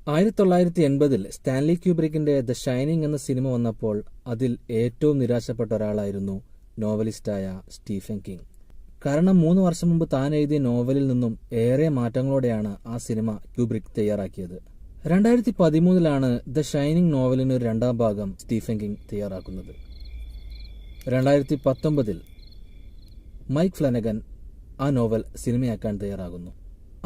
1980 Stanley ക്യൂബ്രിക്കിന്റെ the shining എന്ന cinema വന്നപ്പോൾ അതിൽ ഏറ്റവും നിരാശപ്പെട്ട ഒരാളായിരുന്നു നോവലിസ്റ്റായ സ്റ്റീഫൻ കിങ്. കാരണം 3 വർഷം മുമ്പ് താൻ എഴുതിയ നോവലിൽ നിന്നും ഏറെ മാറ്റങ്ങളോടെയാണ് ആ സിനിമ ക്യൂബ്രിക് തയ്യാറാക്കിയത്. 2013 ദ ഷൈനിങ് നോവലിന് ഒരു 2ാം ഭാഗം സ്റ്റീഫൻ കിങ് തയ്യാറാക്കുന്നത്. 2019 മൈക്ക് ഫ്ലനഗൻ ആ നോവൽ സിനിമയാക്കാൻ തയ്യാറാകുന്നു.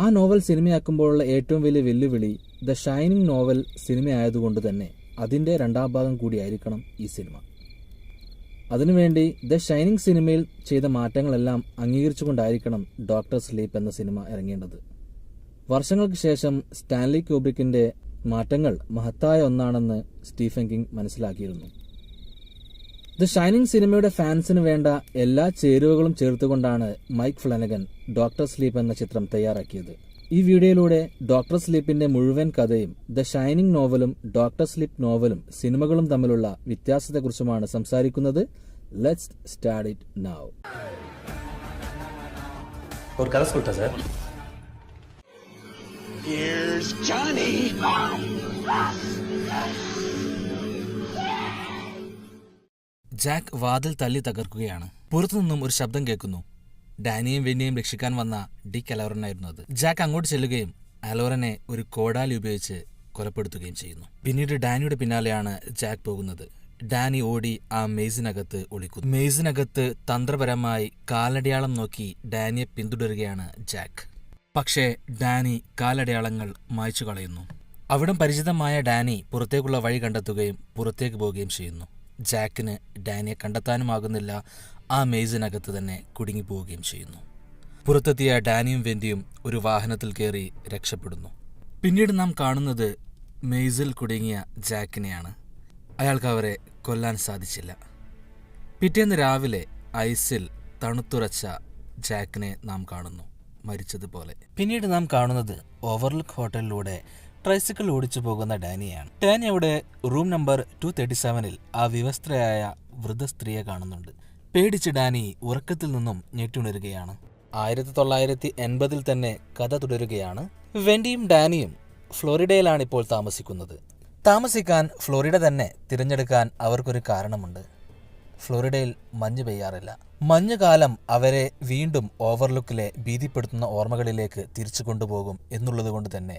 ആ നോവൽ സിനിമയാക്കുമ്പോഴുള്ള ഏറ്റവും വലിയ വെല്ലുവിളി ദ ഷൈനിങ് നോവൽ സിനിമയായതുകൊണ്ട് തന്നെ അതിൻ്റെ 2ാം ഭാഗം കൂടിയായിരിക്കണം ഈ സിനിമ. അതിനുവേണ്ടി ദ ഷൈനിങ് സിനിമയിൽ ചെയ്ത മാറ്റങ്ങളെല്ലാം അംഗീകരിച്ചുകൊണ്ടായിരിക്കണം ഡോക്ടർ സ്ലീപ്പ് എന്ന സിനിമ ഇറങ്ങേണ്ടത്. വർഷങ്ങൾക്ക് ശേഷം സ്റ്റാൻലി ക്യൂബ്രിക്കിന്റെ മാറ്റങ്ങൾ മഹത്തായ ഒന്നാണെന്ന് സ്റ്റീഫൻ കിങ് മനസ്സിലാക്കിയിരുന്നു. ദ ഷൈനിങ് സിനിമയുടെ ഫാൻസിന് വേണ്ട എല്ലാ ചേരുവകളും ചേർത്തുകൊണ്ടാണ് മൈക്ക് ഫ്ലനഗൻ ഡോക്ടർ സ്ലീപ്പ് എന്ന ചിത്രം തയ്യാറാക്കിയത്. ഈ വീഡിയോയിലൂടെ ഡോക്ടർ സ്ലീപ്പിന്റെ മുഴുവൻ കഥയും ദ ഷൈനിങ് നോവലും ഡോക്ടർ സ്ലീപ്പ് നോവലും സിനിമകളും തമ്മിലുള്ള വ്യത്യാസത്തെക്കുറിച്ചുമാണ് സംസാരിക്കുന്നത്. Let's start it now. ஒரு கதை சொல்லிட்டா சார். Here's Johnny. ജാക്ക് വാതിൽ തല്ലി തകർക്കുകയാണ്. പുറത്തുനിന്നും ഒരു ശബ്ദം കേൾക്കുന്നു. ഡാനിയെയും വെന്നിയെയും രക്ഷിക്കാൻ വന്ന ഡിക്ക് അലോറനായിരുന്നു അത്. ജാക്ക് അങ്ങോട്ട് ചെല്ലുകയും അലോറനെ ഒരു കോടാലി ഉപയോഗിച്ച് കൊലപ്പെടുത്തുകയും ചെയ്യുന്നു. പിന്നീട് ഡാനിയുടെ പിന്നാലെയാണ് ജാക്ക് പോകുന്നത്. ഡാനി ഓടി ആ മെയ്സിനകത്ത് ഒളിക്കുന്നു. മെയ്സിനകത്ത് തന്ത്രപരമായി കാലടയാളം നോക്കി ഡാനിയെ പിന്തുടരുകയാണ് ജാക്ക്. പക്ഷേ ഡാനി കാലടയാളങ്ങൾ മായ്ച്ചു കളയുന്നു. അവിടം പരിചിതമായ ഡാനി പുറത്തേക്കുള്ള വഴി കണ്ടെത്തുകയും പുറത്തേക്ക് പോവുകയും ചെയ്യുന്നു. ജാക്കിന് ഡാനിയെ കണ്ടെത്താനുമാകുന്നില്ല. ആ മെയ്സിനകത്ത് തന്നെ കുടുങ്ങിപ്പോവുകയും ചെയ്യുന്നു. പുറത്തെത്തിയ ഡാനിയും വെന്റിയും ഒരു വാഹനത്തിൽ കയറി രക്ഷപ്പെടുന്നു. പിന്നീട് നാം കാണുന്നത് മെയ്സിൽ കുടുങ്ങിയ ജാക്കിനെയാണ്. അയാൾക്ക് അവരെ കൊല്ലാൻ സാധിച്ചില്ല. പിറ്റേന്ന് രാവിലെ ഐസിൽ തണുത്തുറച്ച ജാക്കിനെ നാം കാണുന്നു, മരിച്ചതുപോലെ. പിന്നീട് നാം കാണുന്നത് ഓവർലുക്ക് ഹോട്ടലിലൂടെ ട്രൈസിക്കിൾ ഓടിച്ചു പോകുന്ന ഡാനിയാണ്. ഡാനി അവിടെ റൂം നമ്പർ 237 ആ വിവസ്ത്രയായ വൃദ്ധ സ്ത്രീയെ കാണുന്നുണ്ട്. പേടിച്ച് ഡാനി ഉറക്കത്തിൽ നിന്നും ഞെട്ടുണരുകയാണ്. 1980 തന്നെ കഥ തുടരുകയാണ്. വെന്റിയും ഡാനിയും ഫ്ലോറിഡയിലാണ് ഇപ്പോൾ താമസിക്കുന്നത്. താമസിക്കാൻ ഫ്ലോറിഡ തന്നെ തിരഞ്ഞെടുക്കാൻ അവർക്കൊരു കാരണമുണ്ട്. ഫ്ലോറിഡയിൽ മഞ്ഞ് പെയ്യാറില്ല. മഞ്ഞുകാലം അവരെ വീണ്ടും ഓവർലുക്കിലെ ഭീതിപ്പെടുത്തുന്ന ഓർമ്മകളിലേക്ക് തിരിച്ചു കൊണ്ടുപോകും എന്നുള്ളതുകൊണ്ട് തന്നെ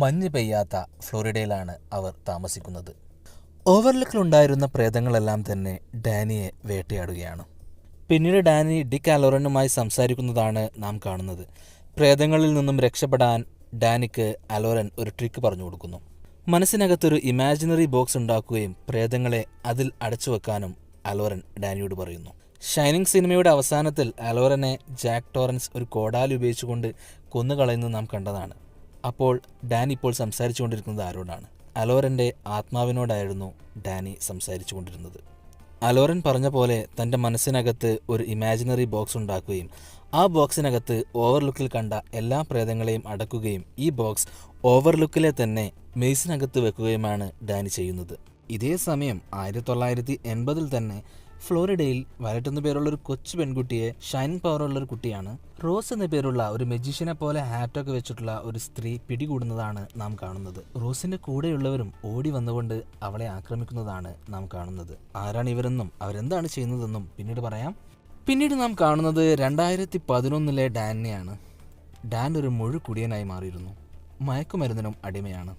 മഞ്ഞ് പെയ്യാത്ത ഫ്ലോറിഡയിലാണ് അവർ താമസിക്കുന്നത്. ഓവർലുക്കിലുണ്ടായിരുന്ന പ്രേതങ്ങളെല്ലാം തന്നെ ഡാനിയെ വേട്ടയാടുകയാണ്. പിന്നീട് ഡാനി ഡിക്ക് അലോറനുമായി സംസാരിക്കുന്നതാണ് നാം കാണുന്നത്. പ്രേതങ്ങളിൽ നിന്നും രക്ഷപ്പെടാൻ ഡാനിക്ക് അലോറൻ ഒരു ട്രിക്ക് പറഞ്ഞു കൊടുക്കുന്നു. മനസ്സിനകത്തൊരു ഇമാജിനറി ബോക്സ് ഉണ്ടാക്കുകയും പ്രേതങ്ങളെ അതിൽ അടച്ചു വെക്കാനും അലോറൻ ഡാനിയോട് പറയുന്നു. ഷൈനിങ് സിനിമയുടെ അവസാനത്തിൽ അലോറനെ ജാക്ക് ടോറൻസ് ഒരു കോടാലി ഉപയോഗിച്ചുകൊണ്ട് കൊന്നുകളയുന്നത് നാം കണ്ടതാണ്. അപ്പോൾ ഡാനി ഇപ്പോൾ സംസാരിച്ചു കൊണ്ടിരിക്കുന്നത് ആരോടാണ്? അലോറൻ്റെ ആത്മാവിനോടായിരുന്നു ഡാനി സംസാരിച്ചു കൊണ്ടിരുന്നത്. അലോറൻ പറഞ്ഞ പോലെ തൻ്റെ മനസ്സിനകത്ത് ഒരു ഇമാജിനറി ബോക്സ് ഉണ്ടാക്കുകയും ആ ബോക്സിനകത്ത് ഓവർലുക്കിൽ കണ്ട എല്ലാ പ്രേതങ്ങളെയും അടക്കുകയും ഈ ബോക്സ് ഓവർലുക്കിലെ തന്നെ മെയ്സിനകത്ത് വെക്കുകയുമാണ് ഡാനി ചെയ്യുന്നത്. ഇതേ സമയം 1980 തന്നെ ഫ്ലോറിഡയിൽ വയലറ്റ് എന്ന പേരുള്ള ഒരു കൊച്ചു പെൺകുട്ടിയെ, ഷൈനിങ് പവറുള്ള ഒരു കുട്ടിയാണ്, റോസ് എന്ന പേരുള്ള ഒരു മെജീഷ്യനെ പോലെ ഹാറ്റൊക്കെ വെച്ചിട്ടുള്ള ഒരു സ്ത്രീ പിടികൂടുന്നതാണ് നാം കാണുന്നത്. റോസിന്റെ കൂടെയുള്ളവരും ഓടി വന്നുകൊണ്ട് അവളെ ആക്രമിക്കുന്നതാണ് നാം കാണുന്നത്. ആരാണ് ഇവരെന്നും അവരെന്താണ് ചെയ്യുന്നതെന്നും പിന്നീട് പറയാം. പിന്നീട് നാം കാണുന്നത് 2011 ഡാനിനെയാണ്. ഡാൻ ഒരു മുഴുക്കുടിയനായി മാറിയിരുന്നു. മയക്കുമരുന്നിനും അടിമയാണ്.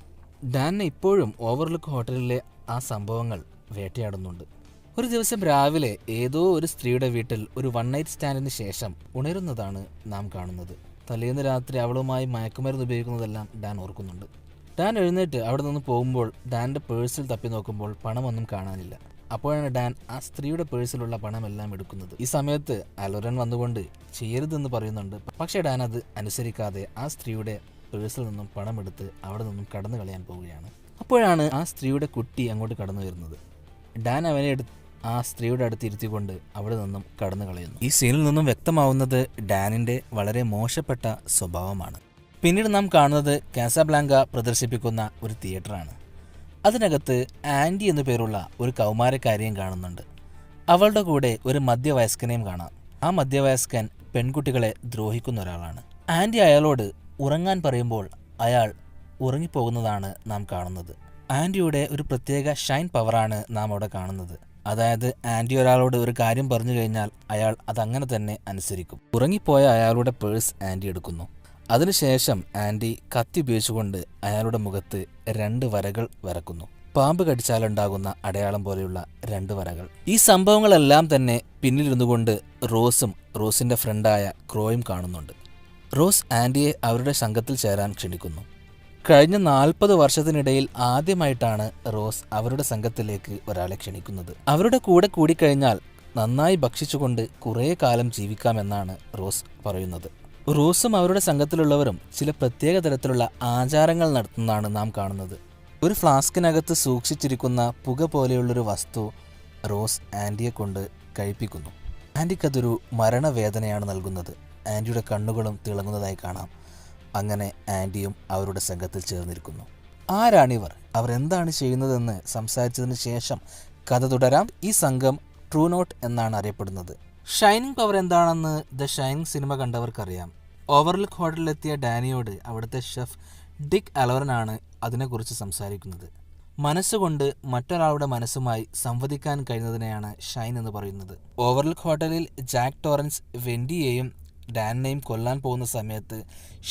ഡാനിനെ ഇപ്പോഴും ഓവർലുക്ക് ഹോട്ടലിലെ ആ സംഭവങ്ങൾ വേട്ടയാടുന്നുണ്ട്. ഒരു ദിവസം രാവിലെ ഏതോ ഒരു സ്ത്രീയുടെ വീട്ടിൽ ഒരു 1 നൈറ്റ് സ്റ്റാൻഡിന് ശേഷം ഉണരുന്നതാണ് നാം കാണുന്നത്. തലേന്ന് രാത്രി അവളുമായി മയക്കുമരുന്ന് ഉപയോഗിക്കുന്നതെല്ലാം ഡാൻ ഓർക്കുന്നുണ്ട്. ഡാൻ എഴുന്നേറ്റ് അവിടെ നിന്ന് പോകുമ്പോൾ ഡാൻ്റെ പേഴ്സിൽ തപ്പി നോക്കുമ്പോൾ പണമൊന്നും കാണാനില്ല. അപ്പോഴാണ് ഡാൻ ആ സ്ത്രീയുടെ പേഴ്സിലുള്ള പണമെല്ലാം എടുക്കുന്നത്. ഈ സമയത്ത് അലോറൻ വന്നുകൊണ്ട് ചെയ്യരുതെന്ന് പറയുന്നുണ്ട്. പക്ഷേ ഡാൻ അത് അനുസരിക്കാതെ ആ സ്ത്രീയുടെ പേഴ്സിൽ നിന്നും പണമെടുത്ത് അവിടെ നിന്നും കടന്നു കളയാൻ പോവുകയാണ്. അപ്പോഴാണ് ആ സ്ത്രീയുടെ കുട്ടി അങ്ങോട്ട് കടന്നു വരുന്നത്. ഡാൻ അവനെ ആ സ്ത്രീയുടെ അടുത്ത് ഇരുത്തിക്കൊണ്ട് അവിടെ നിന്നും കടന്നു കളയുന്നു. ഈ സീനിൽ നിന്നും വ്യക്തമാവുന്നത് ഡാനിൻ്റെ വളരെ മോശപ്പെട്ട സ്വഭാവമാണ്. പിന്നീട് നാം കാണുന്നത് കാസാബ്ലാങ്ക പ്രദർശിപ്പിക്കുന്ന ഒരു തിയേറ്ററാണ്. അതിനകത്ത് ആൻറ്റി എന്നു പേരുള്ള ഒരു കൗമാരക്കാരിയും കാണുന്നുണ്ട്. അവളുടെ കൂടെ ഒരു മധ്യവയസ്കനെയും കാണാം. ആ മധ്യവയസ്കൻ പെൺകുട്ടികളെ ദ്രോഹിക്കുന്ന ഒരാളാണ്. ആൻറ്റി അയാളോട് ഉറങ്ങാൻ പറയുമ്പോൾ അയാൾ ഉറങ്ങിപ്പോകുന്നതാണ് നാം കാണുന്നത്. ആൻറ്റിയുടെ ഒരു പ്രത്യേക ഷൈൻ പവറാണ് നാം അവിടെ കാണുന്നത്. അതായത് ആൻറ്റി ഒരാളോട് ഒരു കാര്യം പറഞ്ഞു കഴിഞ്ഞാൽ അയാൾ അതങ്ങനെ തന്നെ അനുസരിക്കും. ഉറങ്ങിപ്പോയ അയാളുടെ പേഴ്സ് ആൻറ്റി എടുക്കുന്നു. അതിനുശേഷം ആൻറ്റി കത്തി ഉപയോഗിച്ചുകൊണ്ട് അയാളുടെ മുഖത്ത് 2 വരകൾ വരക്കുന്നു. പാമ്പ് കടിച്ചാലുണ്ടാകുന്ന അടയാളം പോലെയുള്ള 2 വരകൾ. ഈ സംഭവങ്ങളെല്ലാം തന്നെ പിന്നിലിരുന്നു കൊണ്ട് റോസും റോസിന്റെ ഫ്രണ്ടായ ക്രോയും കാണുന്നുണ്ട്. റോസ് ആൻറ്റിയെ അവരുടെ സംഘത്തിൽ ചേരാൻ ക്ഷണിക്കുന്നു. കഴിഞ്ഞ 40 വർഷത്തിനിടയിൽ ആദ്യമായിട്ടാണ് റോസ് അവരുടെ സംഘത്തിലേക്ക് ഒരാളെ ക്ഷണിക്കുന്നത്. അവരുടെ കൂടെ കൂടിക്കഴിഞ്ഞാൽ നന്നായി ഭക്ഷിച്ചുകൊണ്ട് കുറേ കാലം ജീവിക്കാമെന്നാണ് റോസ് പറയുന്നത്. റോസും അവരുടെ സംഘത്തിലുള്ളവരും ചില പ്രത്യേക തരത്തിലുള്ള ആചാരങ്ങൾ നടത്തുന്നതാണ് നാം കാണുന്നത്. ഒരു ഫ്ലാസ്കിനകത്ത് സൂക്ഷിച്ചിരിക്കുന്ന പുക പോലെയുള്ളൊരു വസ്തു റോസ് ആൻറ്റിയെ കൊണ്ട് കഴിപ്പിക്കുന്നു. ആൻറ്റിക്കതൊരു മരണവേദനയാണ് നൽകുന്നത്. ആൻറ്റിയുടെ കണ്ണുകളും തിളങ്ങുന്നതായി കാണാം. അങ്ങനെ ആൻറ്റിയും അവരുടെ സംഘത്തിൽ ചേർന്നിരിക്കുന്നു. ആരാണിവർ, അവർ എന്താണ് ചെയ്യുന്നതെന്ന് സംസാരിച്ചതിന് ശേഷം കഥ തുടരാം. ഈ സംഘം ട്രൂ നോട്ട് എന്നാണ് അറിയപ്പെടുന്നത്. ഷൈനിങ് പവർ എന്താണെന്ന് ദ ഷൈനിങ് സിനിമ കണ്ടവർക്കറിയാം. ഓവർലുക്ക് ഹോട്ടലിലെത്തിയ ഡാനിയോട് അവിടുത്തെ ഷെഫ് ഡിക്ക് അലോറനാണ് അതിനെക്കുറിച്ച് സംസാരിക്കുന്നത്. മനസ്സുകൊണ്ട് മറ്റൊരാളുടെ മനസ്സുമായി സംവദിക്കാൻ കഴിയുന്നതിനെയാണ് ഷൈൻ എന്ന് പറയുന്നത്. ഓവർലുക്ക് ഹോട്ടലിൽ ജാക്ക് ടോറൻസ് വെൻഡിയെയും ഡാനിനെയും കൊല്ലാൻ പോകുന്ന സമയത്ത്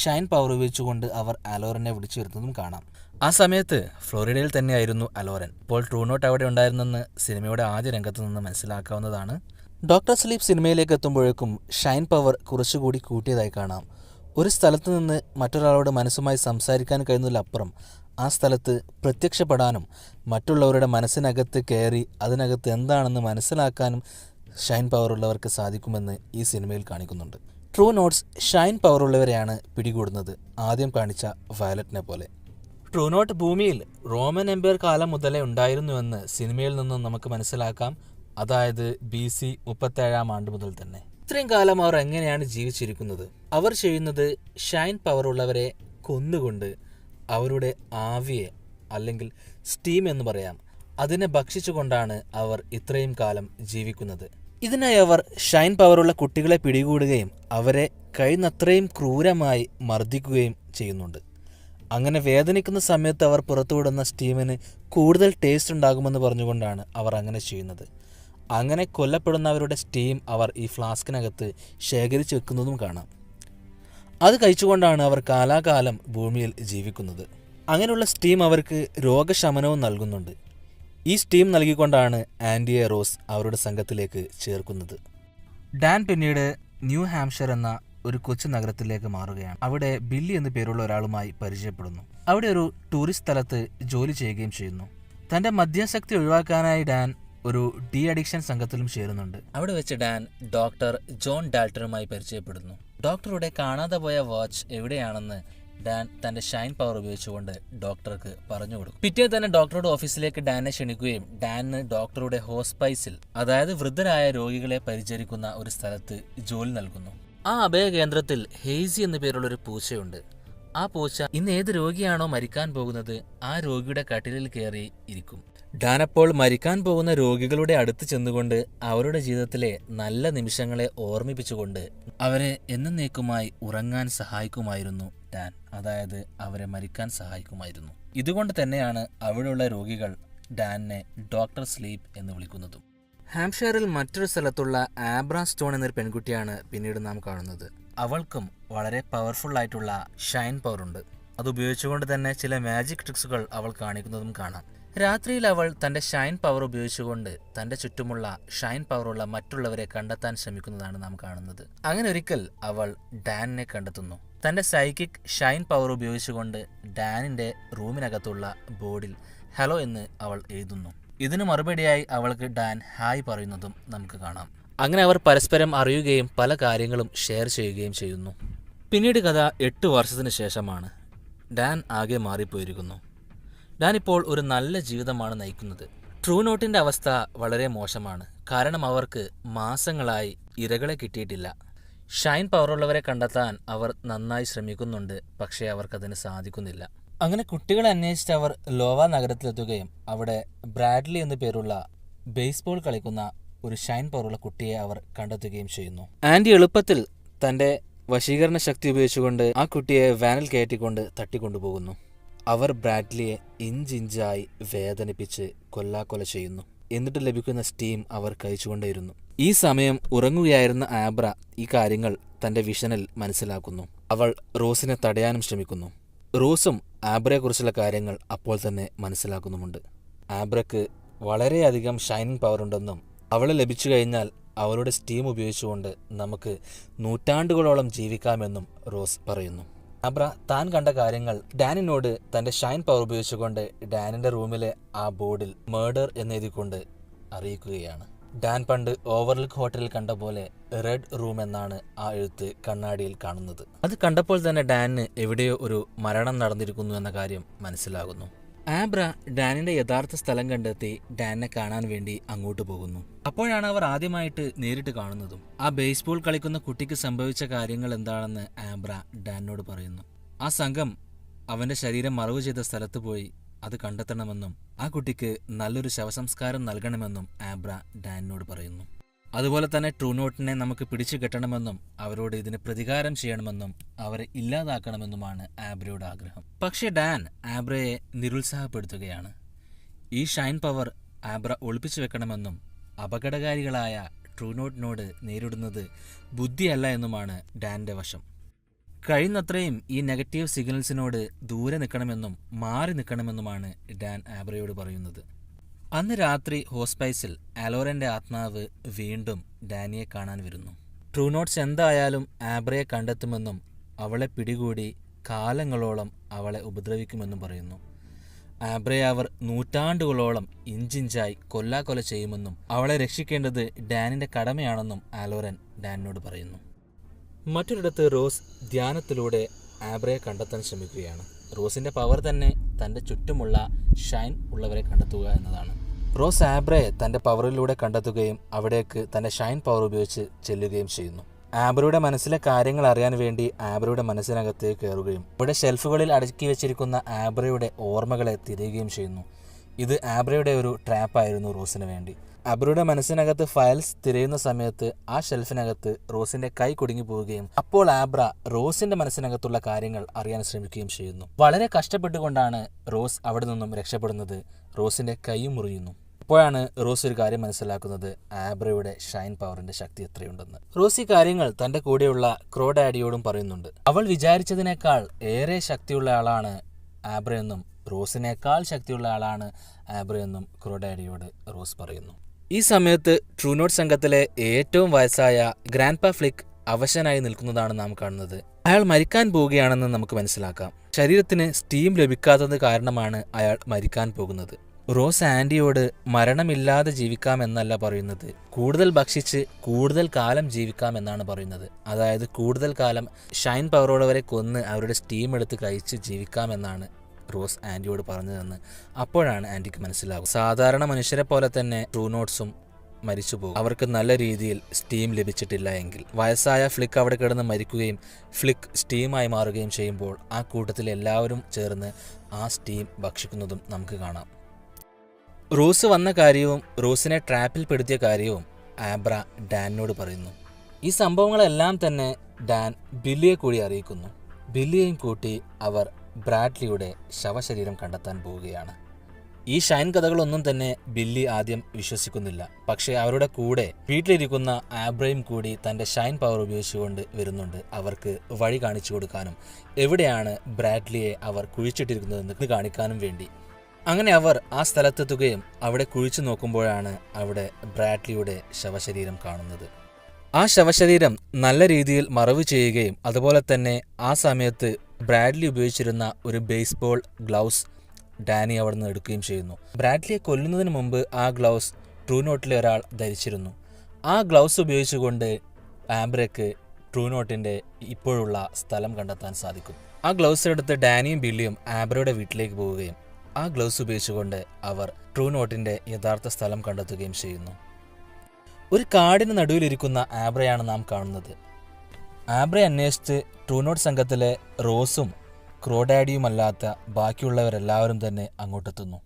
ഷൈൻ പവർ ഉപയോഗിച്ചുകൊണ്ട് അവർ അലോറനെ വിളിച്ചു വരുന്നതും കാണാം. ആ സമയത്ത് ഫ്ലോറിഡയിൽ തന്നെയായിരുന്നു അലോറൻ. ഇപ്പോൾ ട്രൂ നോട്ട് അവിടെ ഉണ്ടായിരുന്നെന്ന് സിനിമയുടെ ആദ്യ രംഗത്ത് നിന്ന് മനസ്സിലാക്കാവുന്നതാണ്. ഡോക്ടർ സ്ലീപ്പ് സിനിമയിലേക്ക് എത്തുമ്പോഴേക്കും ഷൈൻ പവർ കുറച്ചുകൂടി കൂട്ടിയതായി കാണാം. ഒരു സ്ഥലത്ത് നിന്ന് മറ്റൊരാളോട് മനസ്സുമായി സംസാരിക്കാൻ കഴിയുന്നതിലപ്പുറം ആ സ്ഥലത്ത് പ്രത്യക്ഷപ്പെടാനും മറ്റുള്ളവരുടെ മനസ്സിനകത്ത് കയറി അതിനകത്ത് എന്താണെന്ന് മനസ്സിലാക്കാനും ഷൈൻ പവറുള്ളവർക്ക് സാധിക്കുമെന്ന് ഈ സിനിമയിൽ കാണിക്കുന്നുണ്ട്. ട്രൂ നോട്ട്സ് ഷൈൻ പവറുള്ളവരെയാണ് പിടികൂടുന്നത്, ആദ്യം കാണിച്ച വയലറ്റിനെ പോലെ. ട്രൂ നോട്ട് ഭൂമിയിൽ റോമൻ എംപയർ കാലം മുതലേ ഉണ്ടായിരുന്നുവെന്ന് സിനിമയിൽ നിന്നും നമുക്ക് മനസ്സിലാക്കാം. അതായത് BC 37 ആണ്ട് മുതൽ തന്നെ. ഇത്രയും കാലം അവർ എങ്ങനെയാണ് ജീവിച്ചിരിക്കുന്നത്? അവർ ചെയ്യുന്നത് ഷൈൻ പവറുള്ളവരെ കൊന്നുകൊണ്ട് അവരുടെ ആവിയെ, അല്ലെങ്കിൽ സ്റ്റീം എന്ന് പറയാം, അതിനെ ഭക്ഷിച്ചുകൊണ്ടാണ് അവർ ഇത്രയും കാലം ജീവിക്കുന്നത്. ഇതിനായി അവർ ഷൈൻ പവറുള്ള കുട്ടികളെ പിടികൂടുകയും അവരെ കഴിയുന്നത്രയും ക്രൂരമായി മർദ്ദിക്കുകയും ചെയ്യുന്നുണ്ട്. അങ്ങനെ വേദനിക്കുന്ന സമയത്ത് അവർ പുറത്തുവിടുന്ന സ്റ്റീമിന് കൂടുതൽ ടേസ്റ്റ് ഉണ്ടാകുമെന്ന് പറഞ്ഞുകൊണ്ടാണ് അവർ അങ്ങനെ ചെയ്യുന്നത്. അങ്ങനെ കൊല്ലപ്പെടുന്നവരുടെ സ്റ്റീം അവർ ഈ ഫ്ലാസ്കിനകത്ത് ശേഖരിച്ച് വെക്കുന്നതും കാണാം. അത് കഴിച്ചുകൊണ്ടാണ് അവർ കാലാകാലം ഭൂമിയിൽ ജീവിക്കുന്നത്. അങ്ങനെയുള്ള സ്റ്റീം അവർക്ക് രോഗശമനവും നൽകുന്നുണ്ട്. ഈ സ്റ്റീം നൽകിക്കൊണ്ടാണ് ആൻറ്റിയെ റോസ് അവരുടെ സംഘത്തിലേക്ക് ചേർക്കുന്നത്. ഡാൻ പിന്നീട് ന്യൂ ഹാംഷർ എന്ന ഒരു കൊച്ചു നഗരത്തിലേക്ക് മാറുകയാണ്. അവിടെ ബില്ലി എന്നു പേരുള്ള ഒരാളുമായി പരിചയപ്പെടുന്നു. അവിടെ ഒരു ടൂറിസ്റ്റ് സ്ഥലത്ത് ജോലി ചെയ്യുകയും ചെയ്യുന്നു. തൻ്റെ മദ്യാസക്തി ഒഴിവാക്കാനായി ഡാൻ ഒരു ഡി അഡിക്ഷൻ സംഘത്തിലും ചേരുന്നുണ്ട്. അവിടെ വെച്ച് ഡാൻ ഡോക്ടർ ജോൺ ഡാൽട്ടനുമായി പരിചയപ്പെടുന്നു. ഡോക്ടറുടെ കാണാതെ പോയ വാച്ച് എവിടെയാണെന്ന് ഡാൻ തന്റെ ഷൈൻ പവർ ഉപയോഗിച്ചുകൊണ്ട് ഡോക്ടർക്ക് പറഞ്ഞു കൊടുക്കും. പിറ്റേ തന്നെ ഡോക്ടറുടെ ഓഫീസിലേക്ക് ഡാനെ ക്ഷണിക്കുകയും ഡാനിന് ഡോക്ടറുടെ ഹോസ്പൈസിൽ, അതായത് വൃദ്ധരായ രോഗികളെ പരിചരിക്കുന്ന ഒരു സ്ഥലത്ത് ജോലി നൽകുന്നു. ആ അഭയ കേന്ദ്രത്തിൽ ഹെയ്സി എന്നു പേരുള്ള ഒരു പൂച്ചയുണ്ട്. ആ പൂച്ച ഇന്ന് ഏത് രോഗിയാണോ മരിക്കാൻ പോകുന്നത് ആ രോഗിയുടെ കട്ടിലിൽ കയറി ഇരിക്കും. ഡാൻ അപ്പോൾ മരിക്കാൻ പോകുന്ന രോഗികളുടെ അടുത്ത് ചെന്നുകൊണ്ട് അവരുടെ ജീവിതത്തിലെ നല്ല നിമിഷങ്ങളെ ഓർമ്മിപ്പിച്ചുകൊണ്ട് അവരെ എന്നേക്കുമായി ഉറങ്ങാൻ സഹായിക്കുമായിരുന്നു ഡാൻ. അതായത് അവരെ മരിക്കാൻ സഹായിക്കുമായിരുന്നു. ഇതുകൊണ്ട് തന്നെയാണ് അവിടെയുള്ള രോഗികൾ ഡാനിനെ ഡോക്ടർ സ്ലീപ്പ് എന്ന് വിളിക്കുന്നതും. ഹാംഷയറിൽ മറ്റൊരു സ്ഥലത്തുള്ള ആബ്ര സ്റ്റോൺ എന്നൊരു പെൺകുട്ടിയാണ് പിന്നീട് നാം കാണുന്നത്. അവൾക്കും വളരെ പവർഫുൾ ആയിട്ടുള്ള ഷൈൻ പവർ ഉണ്ട്. അത് ഉപയോഗിച്ചുകൊണ്ട് തന്നെ ചില മാജിക് ട്രിക്സുകൾ അവൾ കാണിക്കുന്നതും കാണാം. രാത്രിയിൽ അവൾ തന്റെ ഷൈൻ പവർ ഉപയോഗിച്ചുകൊണ്ട് തന്റെ ചുറ്റുമുള്ള ഷൈൻ പവറുള്ള മറ്റുള്ളവരെ കണ്ടെത്താൻ ശ്രമിക്കുന്നതാണ് നാം കാണുന്നത്. അങ്ങനെ ഒരിക്കൽ അവൾ ഡാനിനെ കണ്ടെത്തുന്നു. തന്റെ സൈക്കിക് ഷൈൻ പവർ ഉപയോഗിച്ചുകൊണ്ട് ഡാനിന്റെ റൂമിനകത്തുള്ള ബോർഡിൽ ഹലോ എന്ന് അവൾ എഴുതുന്നു. ഇതിനു മറുപടിയായി അവൾക്ക് ഡാൻ ഹായ് പറയുന്നതും നമുക്ക് കാണാം. അങ്ങനെ അവർ പരസ്പരം അറിയുകയും പല കാര്യങ്ങളും ഷെയർ ചെയ്യുകയും ചെയ്യുന്നു. പിന്നീട് കഥ 8 വർഷത്തിന് ശേഷമാണ്. ഡാൻ ആകെ മാറിപ്പോയിരിക്കുന്നു. ഡാൻ ഇപ്പോൾ ഒരു നല്ല ജീവിതമാണ് നയിക്കുന്നത്. ട്രൂ നോട്ടിന്റെ അവസ്ഥ വളരെ മോശമാണ്. കാരണം അവർക്ക് മാസങ്ങളായി ഇരകളെ കിട്ടിയിട്ടില്ല. ഷൈൻ പവറുള്ളവരെ കണ്ടെത്താൻ അവർ നന്നായി ശ്രമിക്കുന്നുണ്ട്, പക്ഷേ അവർക്കതിന് സാധിക്കുന്നില്ല. അങ്ങനെ കുട്ടികളെ അന്വേഷിച്ച് അവർ ലോവ നഗരത്തിലെത്തുകയും അവിടെ ബ്രാഡ്ലി എന്നു പേരുള്ള ബേസ്ബോൾ കളിക്കുന്ന ഒരു ഷൈൻ പവറുള്ള കുട്ടിയെ അവർ കണ്ടെത്തുകയും ചെയ്യുന്നു. ആൻറ്റി എളുപ്പത്തിൽ തൻ്റെ വശീകരണ ശക്തി ഉപയോഗിച്ചുകൊണ്ട് ആ കുട്ടിയെ വാനിൽ കയറ്റിക്കൊണ്ട് തട്ടിക്കൊണ്ടുപോകുന്നു. അവർ ബ്രാഡ്ലിയെ ഇഞ്ചിഞ്ചായി വേദനിപ്പിച്ച് കൊല്ലാക്കൊല ചെയ്യുന്നു. എന്നിട്ട് ലഭിക്കുന്ന സ്റ്റീം അവർ കഴിച്ചുകൊണ്ടേയിരുന്നു. ഈ സമയം ഉറങ്ങുകയായിരുന്ന ആബ്ര ഈ കാര്യങ്ങൾ തന്റെ വിഷനിൽ മനസ്സിലാക്കുന്നു. അവൾ റോസിനെ തടയാനും ശ്രമിക്കുന്നു. റോസും ആബ്രയെക്കുറിച്ചുള്ള കാര്യങ്ങൾ അപ്പോൾ തന്നെ മനസ്സിലാക്കുന്നുമുണ്ട്. ആബ്രയ്ക്ക് വളരെയധികം ഷൈനിങ് പവർ ഉണ്ടെന്നും അവളെ ലഭിച്ചു കഴിഞ്ഞാൽ അവളുടെ സ്റ്റീം ഉപയോഗിച്ചുകൊണ്ട് നമുക്ക് നൂറ്റാണ്ടുകളോളം ജീവിക്കാമെന്നും റോസ് പറയുന്നു. ആബ്ര താൻ കണ്ട കാര്യങ്ങൾ ഡാനിനോട് തന്റെ ഷൈൻ പവർ ഉപയോഗിച്ചുകൊണ്ട് ഡാനിന്റെ റൂമിലെ ആ ബോർഡിൽ മേർഡർ എന്നെഴുതിക്കൊണ്ട് അറിയിക്കുകയാണ്. ഡാൻ പണ്ട് ഓവർലുക്ക് ഹോട്ടലിൽ കണ്ട പോലെ റെഡ് റൂം എന്നാണ് ആ എഴുത്ത് കണ്ണാടിയിൽ കാണുന്നത്. അത് കണ്ടപ്പോൾ തന്നെ ഡാനിന് എവിടെയോ ഒരു മരണം നടന്നിരിക്കുന്നു എന്ന കാര്യം മനസ്സിലാകുന്നു. ആബ്ര ഡാനിന്റെ യഥാർത്ഥ സ്ഥലം കണ്ടെത്തി ഡാനിനെ കാണാൻ വേണ്ടി അങ്ങോട്ട് പോകുന്നു. അപ്പോഴാണ് അവർ ആദ്യമായിട്ട് നേരിട്ട് കാണുന്നതും. ആ ബേസ്ബോൾ കളിക്കുന്ന കുട്ടിക്ക് സംഭവിച്ച കാര്യങ്ങൾ എന്താണെന്ന് ആബ്ര ഡാനിനോട് പറയുന്നു. ആ സംഘം അവന്റെ ശരീരം മറവ് ചെയ്ത സ്ഥലത്ത് പോയി അത് കണ്ടെത്തണമെന്നും ആ കുട്ടിക്ക് നല്ലൊരു ശവസംസ്കാരം നൽകണമെന്നും ആബ്ര ഡാനിനോട് പറയുന്നു. അതുപോലെ തന്നെ ട്രൂനോട്ടിനെ നമുക്ക് പിടിച്ചു കെട്ടണമെന്നും അവരോട് ഇതിന് പ്രതികാരം ചെയ്യണമെന്നും അവരെ ഇല്ലാതാക്കണമെന്നുമാണ് ആബ്രയുടെ ആഗ്രഹം. പക്ഷേ ഡാൻ ആബ്രയെ നിരുത്സാഹപ്പെടുത്തുകയാണ്. ഈ ഷൈൻ പവർ ആബ്ര ഒളിപ്പിച്ചു വെക്കണമെന്നും അപകടകാരികളായ ട്രൂനോട്ടിനോട് നേരിടുന്നത് ബുദ്ധിയല്ല എന്നുമാണ് ഡാന്റെ വശം. കഴിയുന്നത്രയും ഈ നെഗറ്റീവ് സിഗ്നൽസിനോട് ദൂരെ നിൽക്കണമെന്നും മാറി നിൽക്കണമെന്നുമാണ് ഡാൻ ആബ്രയോട് പറയുന്നത്. അന്ന് രാത്രി ഹോസ്പൈസിൽ അലോറന്റെ ആത്മാവ് വീണ്ടും ഡാനിയെ കാണാൻ വരുന്നു. ട്രൂനോട്ട്സ് എന്തായാലും ആബ്രയെ കണ്ടെത്തുമെന്നും അവളെ പിടികൂടി കാലങ്ങളോളം അവളെ ഉപദ്രവിക്കുമെന്നും പറയുന്നു. ആബ്രയെ അവർ നൂറ്റാണ്ടുകളോളം ഇഞ്ചിഞ്ചായി കൊല്ലാക്കൊല ചെയ്യുമെന്നും അവളെ രക്ഷിക്കേണ്ടത് ഡാനിന്റെ കടമയാണെന്നും അലോറൻ ഡാനിനോട് പറയുന്നു. മറ്റൊരിടത്ത് റോസ് ധ്യാനത്തിലൂടെ ആബ്രയെ കണ്ടെത്താൻ ശ്രമിക്കുകയാണ്. റോസിന്റെ പവർ തന്നെ തൻ്റെ ചുറ്റുമുള്ള ഷൈൻ ഉള്ളവരെ കണ്ടെത്തുക എന്നതാണ്. റോസ് ആബ്രയെ തൻ്റെ പവറിലൂടെ കണ്ടെത്തുകയും അവിടേക്ക് തൻ്റെ ഷൈൻ പവർ ഉപയോഗിച്ച് ചെല്ലുകയും ചെയ്യുന്നു. ആബ്രയുടെ മനസ്സിലെ കാര്യങ്ങൾ അറിയാൻ വേണ്ടി ആബ്രയുടെ മനസ്സിനകത്തേക്ക് കയറുകയും ഇവിടെ ഷെൽഫുകളിൽ അടക്കി വെച്ചിരിക്കുന്ന ആബ്രയുടെ ഓർമ്മകളെ തിരയുകയും ചെയ്യുന്നു. ഇത് ആബ്രയുടെ ഒരു ട്രാപ്പായിരുന്നു റോസിന് വേണ്ടി. ആബ്രയുടെ മനസ്സിനകത്ത് ഫയൽസ് തിരയുന്ന സമയത്ത് ആ ഷെൽഫിനകത്ത് റോസിന്റെ കൈ കുടുങ്ങി പോവുകയും അപ്പോൾ ആബ്ര റോസിന്റെ മനസ്സിനകത്തുള്ള കാര്യങ്ങൾ അറിയാൻ ശ്രമിക്കുകയും ചെയ്യുന്നു. വളരെ കഷ്ടപ്പെട്ടുകൊണ്ടാണ് റോസ് അവിടെ നിന്നും രക്ഷപ്പെടുന്നത്. റോസിന്റെ കൈയും മുറിയുന്നു. അപ്പോഴാണ് റോസ് ഒരു കാര്യം മനസ്സിലാക്കുന്നത്, ആബ്രയുടെ ഷൈൻ പവറിന്റെ ശക്തി എത്രയുണ്ടെന്ന്. റോസ് ഈ കാര്യങ്ങൾ തന്റെ കൂടെയുള്ള ക്രോ ഡാഡിയോടും പറയുന്നുണ്ട്. അവൾ വിചാരിച്ചതിനേക്കാൾ ഏറെ ശക്തിയുള്ള ആളാണ് ആബ്രയെന്നും റോസിനേക്കാൾ ശക്തിയുള്ള ആളാണ് ആബ്രയെന്നും ക്രോ ഡാഡിയോട് റോസ് പറയുന്നു. ഈ സമയത്ത് ട്രൂനോട്ട് സംഘത്തിലെ ഏറ്റവും വയസ്സായ ഗ്രാൻഡ്പാ ഫ്ലിക്ക് അവശനായി നിൽക്കുന്നതാണ് നാം കാണുന്നത്. അയാൾ മരിക്കാൻ പോവുകയാണെന്ന് നമുക്ക് മനസ്സിലാക്കാം. ശരീരത്തിന് സ്റ്റീം ലഭിക്കാത്തത് കാരണമാണ് അയാൾ മരിക്കാൻ പോകുന്നത്. റോസ് ആൻഡിയോട് മരണമില്ലാതെ ജീവിക്കാമെന്നല്ല പറയുന്നത്, കൂടുതൽ ഭക്ഷിച്ച് കൂടുതൽ കാലം ജീവിക്കാമെന്നാണ് പറയുന്നത്. അതായത് കൂടുതൽ കാലം ഷൈൻ പവറോടവരെ കൊന്ന് അവരുടെ സ്റ്റീം എടുത്ത് കഴിച്ച് ജീവിക്കാമെന്നാണ് റോസ് ആൻഡിയോട് പറഞ്ഞതെന്ന് അപ്പോഴാണ് ആൻഡിക്ക് മനസ്സിലാകും. സാധാരണ മനുഷ്യരെ പോലെ തന്നെ ട്രൂനോട്ട്സും മരിച്ചു പോകും, അവർക്ക് നല്ല രീതിയിൽ സ്റ്റീം ലഭിച്ചിട്ടില്ല എങ്കിൽ. വയസ്സായ ഫ്ലിക്ക് അവിടെ കിടന്ന് മരിക്കുകയും ഫ്ലിക്ക് സ്റ്റീമായി മാറുകയും ചെയ്യുമ്പോൾ ആ കൂട്ടത്തിൽ എല്ലാവരും ചേർന്ന് ആ സ്റ്റീം ഭക്ഷിക്കുന്നതും നമുക്ക് കാണാം. റോസ് വന്ന കാര്യവും റോസിനെ ട്രാപ്പിൽ പെടുത്തിയ കാര്യവും ആബ്ര ഡാനിനോട് പറയുന്നു. ഈ സംഭവങ്ങളെല്ലാം തന്നെ ഡാൻ ബില്ലിയെ കൂടി അറിയിക്കുന്നു. ബില്ലിയെയും കൂട്ടി അവർ ബ്രാഡ്ലിയുടെ ശവശരീരം കണ്ടെത്താൻ പോവുകയാണ്. ഈ ഷൈൻ കഥകളൊന്നും തന്നെ ബില്ലി ആദ്യം വിശ്വസിക്കുന്നില്ല. പക്ഷേ അവരുടെ കൂടെ വീട്ടിലിരിക്കുന്ന ആബ്രയും കൂടി തൻ്റെ ഷൈൻ പവർ ഉപയോഗിച്ചുകൊണ്ട് വരുന്നുണ്ട്, അവർക്ക് വഴി കാണിച്ചു കൊടുക്കാനും എവിടെയാണ് ബ്രാഡ്ലിയെ അവർ കുഴിച്ചിട്ടിരിക്കുന്നതെന്ന് കാണിക്കാനും വേണ്ടി. അങ്ങനെ അവർ ആ സ്ഥലത്തെത്തുകയും അവിടെ കുഴിച്ചു നോക്കുമ്പോഴാണ് അവിടെ ബ്രാഡ്ലിയുടെ ശവശരീരം കാണുന്നത്. ആ ശവശരീരം നല്ല രീതിയിൽ മറവ് ചെയ്യുകയും അതുപോലെ തന്നെ ആ സമയത്ത് ബ്രാഡ്ലി ഉപയോഗിച്ചിരുന്ന ഒരു ബേസ്ബോൾ ഗ്ലൗസ് ഡാനി അവിടെ നിന്ന് എടുക്കുകയും ചെയ്യുന്നു. ബ്രാഡ്ലിയെ കൊല്ലുന്നതിന് മുമ്പ് ആ ഗ്ലൗസ് ട്രൂനോട്ടിലെ ഒരാൾ ധരിച്ചിരുന്നു. ആ ഗ്ലൗസ് ഉപയോഗിച്ചുകൊണ്ട് ആബ്രയ്ക്ക് ട്രൂനോട്ടിൻ്റെ ഇപ്പോഴുള്ള സ്ഥലം കണ്ടെത്താൻ സാധിക്കും. ആ ഗ്ലൗസ് എടുത്ത് ഡാനിയും ബില്ലിയും ആബ്രയുടെ വീട്ടിലേക്ക് പോവുകയും ആ ഗ്ലൗസ് ഉപയോഗിച്ചുകൊണ്ട് അവർ ട്രൂനോട്ടിൻ്റെ യഥാർത്ഥ സ്ഥലം കണ്ടെത്തുകയും ചെയ്യുന്നു. ഒരു കാടിന് നടുവിലിരിക്കുന്ന ആബ്രയാണ് നാം കാണുന്നത്. ആബ്രയെ അന്വേഷിച്ച് ട്രൂനോട്ട് സംഘത്തിലെ റോസും ക്രോഡാഡിയുമല്ലാത്ത ബാക്കിയുള്ളവരെല്ലാവരും തന്നെ അങ്ങോട്ടെത്തുന്നു.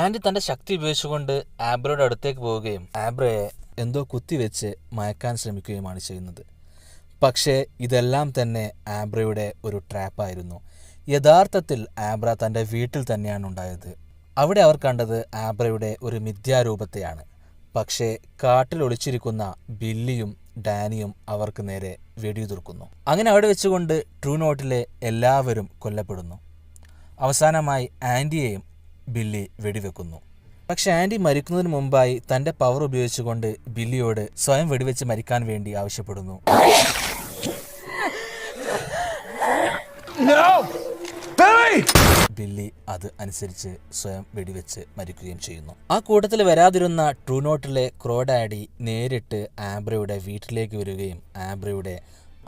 ആൻഡി തൻ്റെ ശക്തി ഉപയോഗിച്ചുകൊണ്ട് ആബ്രയുടെ അടുത്തേക്ക് പോവുകയും ആബ്രയെ എന്തോ കുത്തിവെച്ച് മയക്കാൻ ശ്രമിക്കുകയുമാണ് ചെയ്യുന്നത്. പക്ഷേ ഇതെല്ലാം തന്നെ ആബ്രയുടെ ഒരു ട്രാപ്പായിരുന്നു. യഥാർത്ഥത്തിൽ ആബ്ര തൻ്റെ വീട്ടിൽ തന്നെയാണ് ഉണ്ടായത്. അവിടെ അവർ കണ്ടത് ആബ്രയുടെ ഒരു മിഥ്യാരൂപത്തെയാണ്. പക്ഷേ കാട്ടിൽ ഒളിച്ചിരിക്കുന്ന ബില്ലിയും ഡാനിയും അവർക്ക് നേരെ വെടിയുതിർക്കുന്നു. അങ്ങനെ അവിടെ വെച്ചുകൊണ്ട് ട്രൂ നോട്ടിലെ എല്ലാവരും കൊല്ലപ്പെടുന്നു. അവസാനമായി ആൻറ്റിയെയും ബില്ലി വെടിവെക്കുന്നു. പക്ഷെ ആൻറ്റി മരിക്കുന്നതിന് മുമ്പായി തൻ്റെ പവർ ഉപയോഗിച്ചുകൊണ്ട് ബില്ലിയോട് സ്വയം വെടിവെച്ച് മരിക്കാൻ വേണ്ടി ആവശ്യപ്പെടുന്നു. ബില്ലി അത് അനുസരിച്ച് സ്വയം വെടിവെച്ച് മരിക്കുകയും ചെയ്യുന്നു. ആ കൂട്ടത്തിൽ വരാതിരുന്ന ട്രൂ നോട്ടിലെ ക്രോ ഡാഡി നേരിട്ട് ആബ്രയുടെ വീട്ടിലേക്ക് വരികയും ആബ്രയുടെ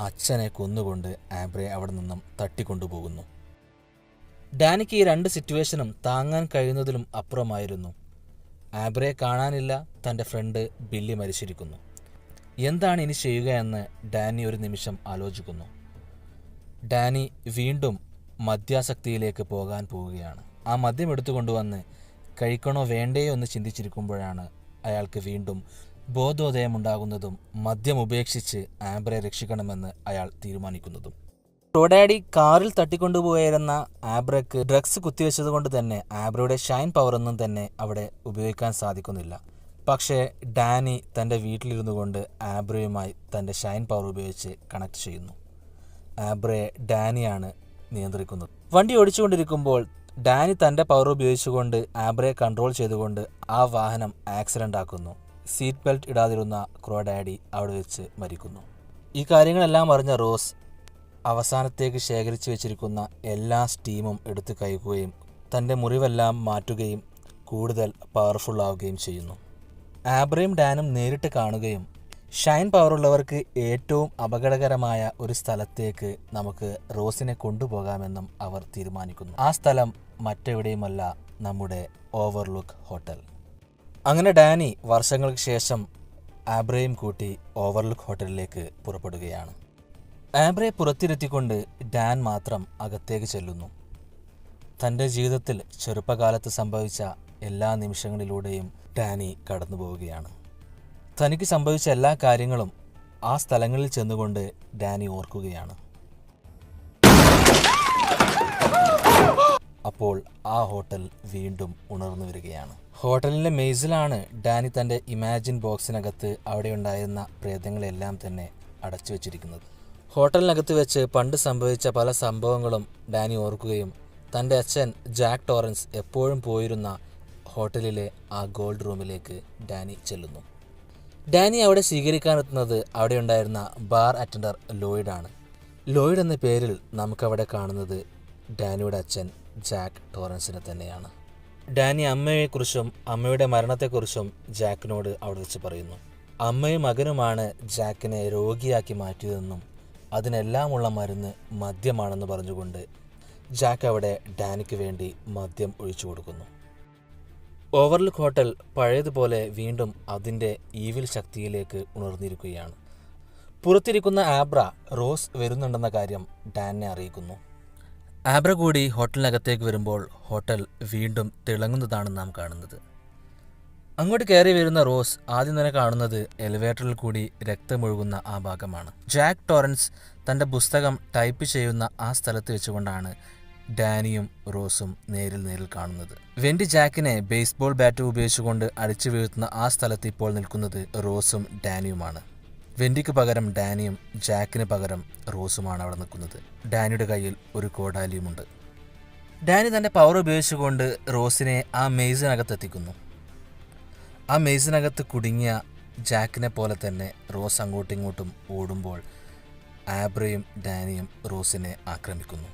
അച്ഛനെ കൊന്നുകൊണ്ട് ആബ്രയെ അവിടെ നിന്നും തട്ടിക്കൊണ്ടുപോകുന്നു. ഡാനിക്ക് ഈ രണ്ട് സിറ്റുവേഷനും താങ്ങാൻ കഴിയുന്നതിലും അപ്പുറമായിരുന്നു. ആബ്രയെ കാണാനില്ല, തൻ്റെ ഫ്രണ്ട് ബില്ലി മരിച്ചിരിക്കുന്നു. എന്താണ് ഇനി ചെയ്യുക എന്ന് ഡാനി ഒരു നിമിഷം ആലോചിക്കുന്നു. ഡാനി വീണ്ടും മദ്യാസക്തിയിലേക്ക് പോകാൻ പോവുകയാണ്. ആ മദ്യം എടുത്തുകൊണ്ടുവന്ന് കഴിക്കണോ വേണ്ടയോ എന്ന് ചിന്തിച്ചിരിക്കുമ്പോഴാണ് അയാൾക്ക് വീണ്ടും ബോധോദയമുണ്ടാകുന്നതും മദ്യം ഉപേക്ഷിച്ച് ആബ്രയെ രക്ഷിക്കണമെന്ന് അയാൾ തീരുമാനിക്കുന്നതും. ടോഡാഡി കാറിൽ തട്ടിക്കൊണ്ടുപോയിരുന്ന ആബ്രയ്ക്ക് ഡ്രഗ്സ് കുത്തിവെച്ചത് കൊണ്ട് തന്നെ ആബ്രയുടെ ഷൈൻ പവറൊന്നും തന്നെ അവിടെ ഉപയോഗിക്കാൻ സാധിക്കുന്നില്ല. പക്ഷേ ഡാനി തൻ്റെ വീട്ടിലിരുന്നു കൊണ്ട് ആബ്രയുമായി തൻ്റെ ഷൈൻ പവർ ഉപയോഗിച്ച് കണക്ട് ചെയ്യുന്നു. ആബ്രയെ ഡാനിയാണ് നിയന്ത്രിക്കുന്നത്. വണ്ടി ഓടിച്ചുകൊണ്ടിരിക്കുമ്പോൾ ഡാനി തൻ്റെ പവർ ഉപയോഗിച്ചുകൊണ്ട് ആബ്രയെ കൺട്രോൾ ചെയ്തുകൊണ്ട് ആ വാഹനം ആക്സിഡൻ്റ് ആക്കുന്നു. സീറ്റ് ബെൽറ്റ് ഇടാതിരുന്ന ക്രോ ഡാഡി അവിടെ വെച്ച് മരിക്കുന്നു. ഈ കാര്യങ്ങളെല്ലാം അറിഞ്ഞ റോസ് അവസാനത്തേക്ക് ശേഖരിച്ചു വെച്ചിരിക്കുന്ന എല്ലാ സ്റ്റീമും എടുത്തു കഴിക്കുകയും തൻ്റെ മുറിവെല്ലാം മാറ്റുകയും കൂടുതൽ പവർഫുൾ ആവുകയും ചെയ്യുന്നു. ആബ്രയും ഡാനും നേരിട്ട് കാണുകയും ഷൈൻ പവറുള്ളവർക്ക് ഏറ്റവും അപകടകരമായ ഒരു സ്ഥലത്തേക്ക് നമുക്ക് റോസിനെ കൊണ്ടുപോകാമെന്നും അവർ തീരുമാനിക്കുന്നു. ആ സ്ഥലം മറ്റെവിടെയുമല്ല, നമ്മുടെ ഓവർലുക്ക് ഹോട്ടൽ. അങ്ങനെ ഡാനി വർഷങ്ങൾക്ക് ശേഷം ആബ്രയും കൂട്ടി ഓവർലുക്ക് ഹോട്ടലിലേക്ക് പുറപ്പെടുകയാണ്. ആബ്രയെ പുറത്തിരുത്തിക്കൊണ്ട് ഡാൻ മാത്രം അകത്തേക്ക് ചെല്ലുന്നു. തൻ്റെ ജീവിതത്തിൽ ചെറുപ്പകാലത്ത് സംഭവിച്ച എല്ലാ നിമിഷങ്ങളിലൂടെയും ഡാനി കടന്നു പോവുകയാണ്. തനിക്ക് സംഭവിച്ച എല്ലാ കാര്യങ്ങളും ആ സ്ഥലങ്ങളിൽ ചെന്നുകൊണ്ട് ഡാനി ഓർക്കുകയാണ്. അപ്പോൾ ആ ഹോട്ടൽ വീണ്ടും ഉണർന്നു വരികയാണ്. ഹോട്ടലിൻ്റെ മെയ്സിലാണ് ഡാനി തൻ്റെ ഇമാജിൻ ബോക്സിനകത്ത് അവിടെ ഉണ്ടായിരുന്ന പ്രേതങ്ങളെല്ലാം തന്നെ അടച്ചു വച്ചിരിക്കുന്നത്. ഹോട്ടലിനകത്ത് വെച്ച് പണ്ട് സംഭവിച്ച പല സംഭവങ്ങളും ഡാനി ഓർക്കുകയും തൻ്റെ അച്ഛൻ ജാക്ക് ടോറൻസ് എപ്പോഴും പോയിരുന്ന ഹോട്ടലിലെ ആ ഗോൾഡ് റൂമിലേക്ക് ഡാനി ചെല്ലുന്നു. ഡാനി അവിടെ സ്വീകരിക്കാനെത്തുന്നത് അവിടെ ഉണ്ടായിരുന്ന ബാർ അറ്റൻഡർ ലോയിഡാണ്. ലോയിഡ് എന്ന പേരിൽ നമുക്കവിടെ കാണുന്നത് ഡാനിയുടെ അച്ഛൻ ജാക്ക് ടോറൻസിനെ തന്നെയാണ്. ഡാനി അമ്മയെക്കുറിച്ചും അമ്മയുടെ മരണത്തെക്കുറിച്ചും ജാക്കിനോട് അവിടെ വെച്ച് പറയുന്നു. അമ്മയും മകനുമാണ് ജാക്കിനെ രോഗിയാക്കി മാറ്റിയതെന്നും അതിനെല്ലാമുള്ള മരുന്ന് മദ്യമാണെന്ന് പറഞ്ഞുകൊണ്ട് ജാക്ക് അവിടെ ഡാനിക്ക് വേണ്ടി മദ്യം ഒഴിച്ചു കൊടുക്കുന്നു. ഓവർലുക്ക് ഹോട്ടൽ പഴയതുപോലെ വീണ്ടും അതിൻ്റെ ഈവിൽ ശക്തിയിലേക്ക് ഉണർന്നിരിക്കുകയാണ്. പുറത്തിരിക്കുന്ന ആബ്ര റോസ് വരുന്നുണ്ടെന്ന കാര്യം ഡാനിനെ അറിയിക്കുന്നു. ആബ്ര കൂടി ഹോട്ടലിനകത്തേക്ക് വരുമ്പോൾ ഹോട്ടൽ വീണ്ടും തിളങ്ങുന്നതാണ് നാം കാണുന്നത്. അങ്ങോട്ട് കയറി വരുന്ന റോസ് ആദ്യം തന്നെ കാണുന്നത് എലിവേറ്ററിൽ കൂടി രക്തമൊഴുകുന്ന ആ ഭാഗമാണ്. ജാക്ക് ടോറൻസ് തൻ്റെ പുസ്തകം ടൈപ്പ് ചെയ്യുന്ന ആ സ്ഥലത്ത് വെച്ചുകൊണ്ടാണ് ഡാനിയും റോസും നേരിൽ കാണുന്നത്. വെൻഡി ജാക്കിനെ ബേസ്ബോൾ ബാറ്റ് ഉപയോഗിച്ചുകൊണ്ട് അടിച്ചു വീഴ്ത്തുന്ന ആ സ്ഥലത്ത് ഇപ്പോൾ നിൽക്കുന്നത് റോസും ഡാനിയുമാണ്. വെൻഡിക്ക് പകരം ഡാനിയും ജാക്കിന് പകരം റോസുമാണ് അവിടെ നിൽക്കുന്നത്. ഡാനിയുടെ കയ്യിൽ ഒരു കോടാലിയുമുണ്ട്. ഡാനി തൻ്റെ പവർ ഉപയോഗിച്ചുകൊണ്ട് റോസിനെ ആ മെയ്സിനകത്തെത്തിക്കുന്നു. ആ മെയ്സിനകത്ത് കുടുങ്ങിയ ജാക്കിനെ പോലെ തന്നെ റോസ് അങ്ങോട്ടും ഇങ്ങോട്ടും ഓടുമ്പോൾ ആബ്രയും ഡാനിയും റോസിനെ ആക്രമിക്കുന്നു.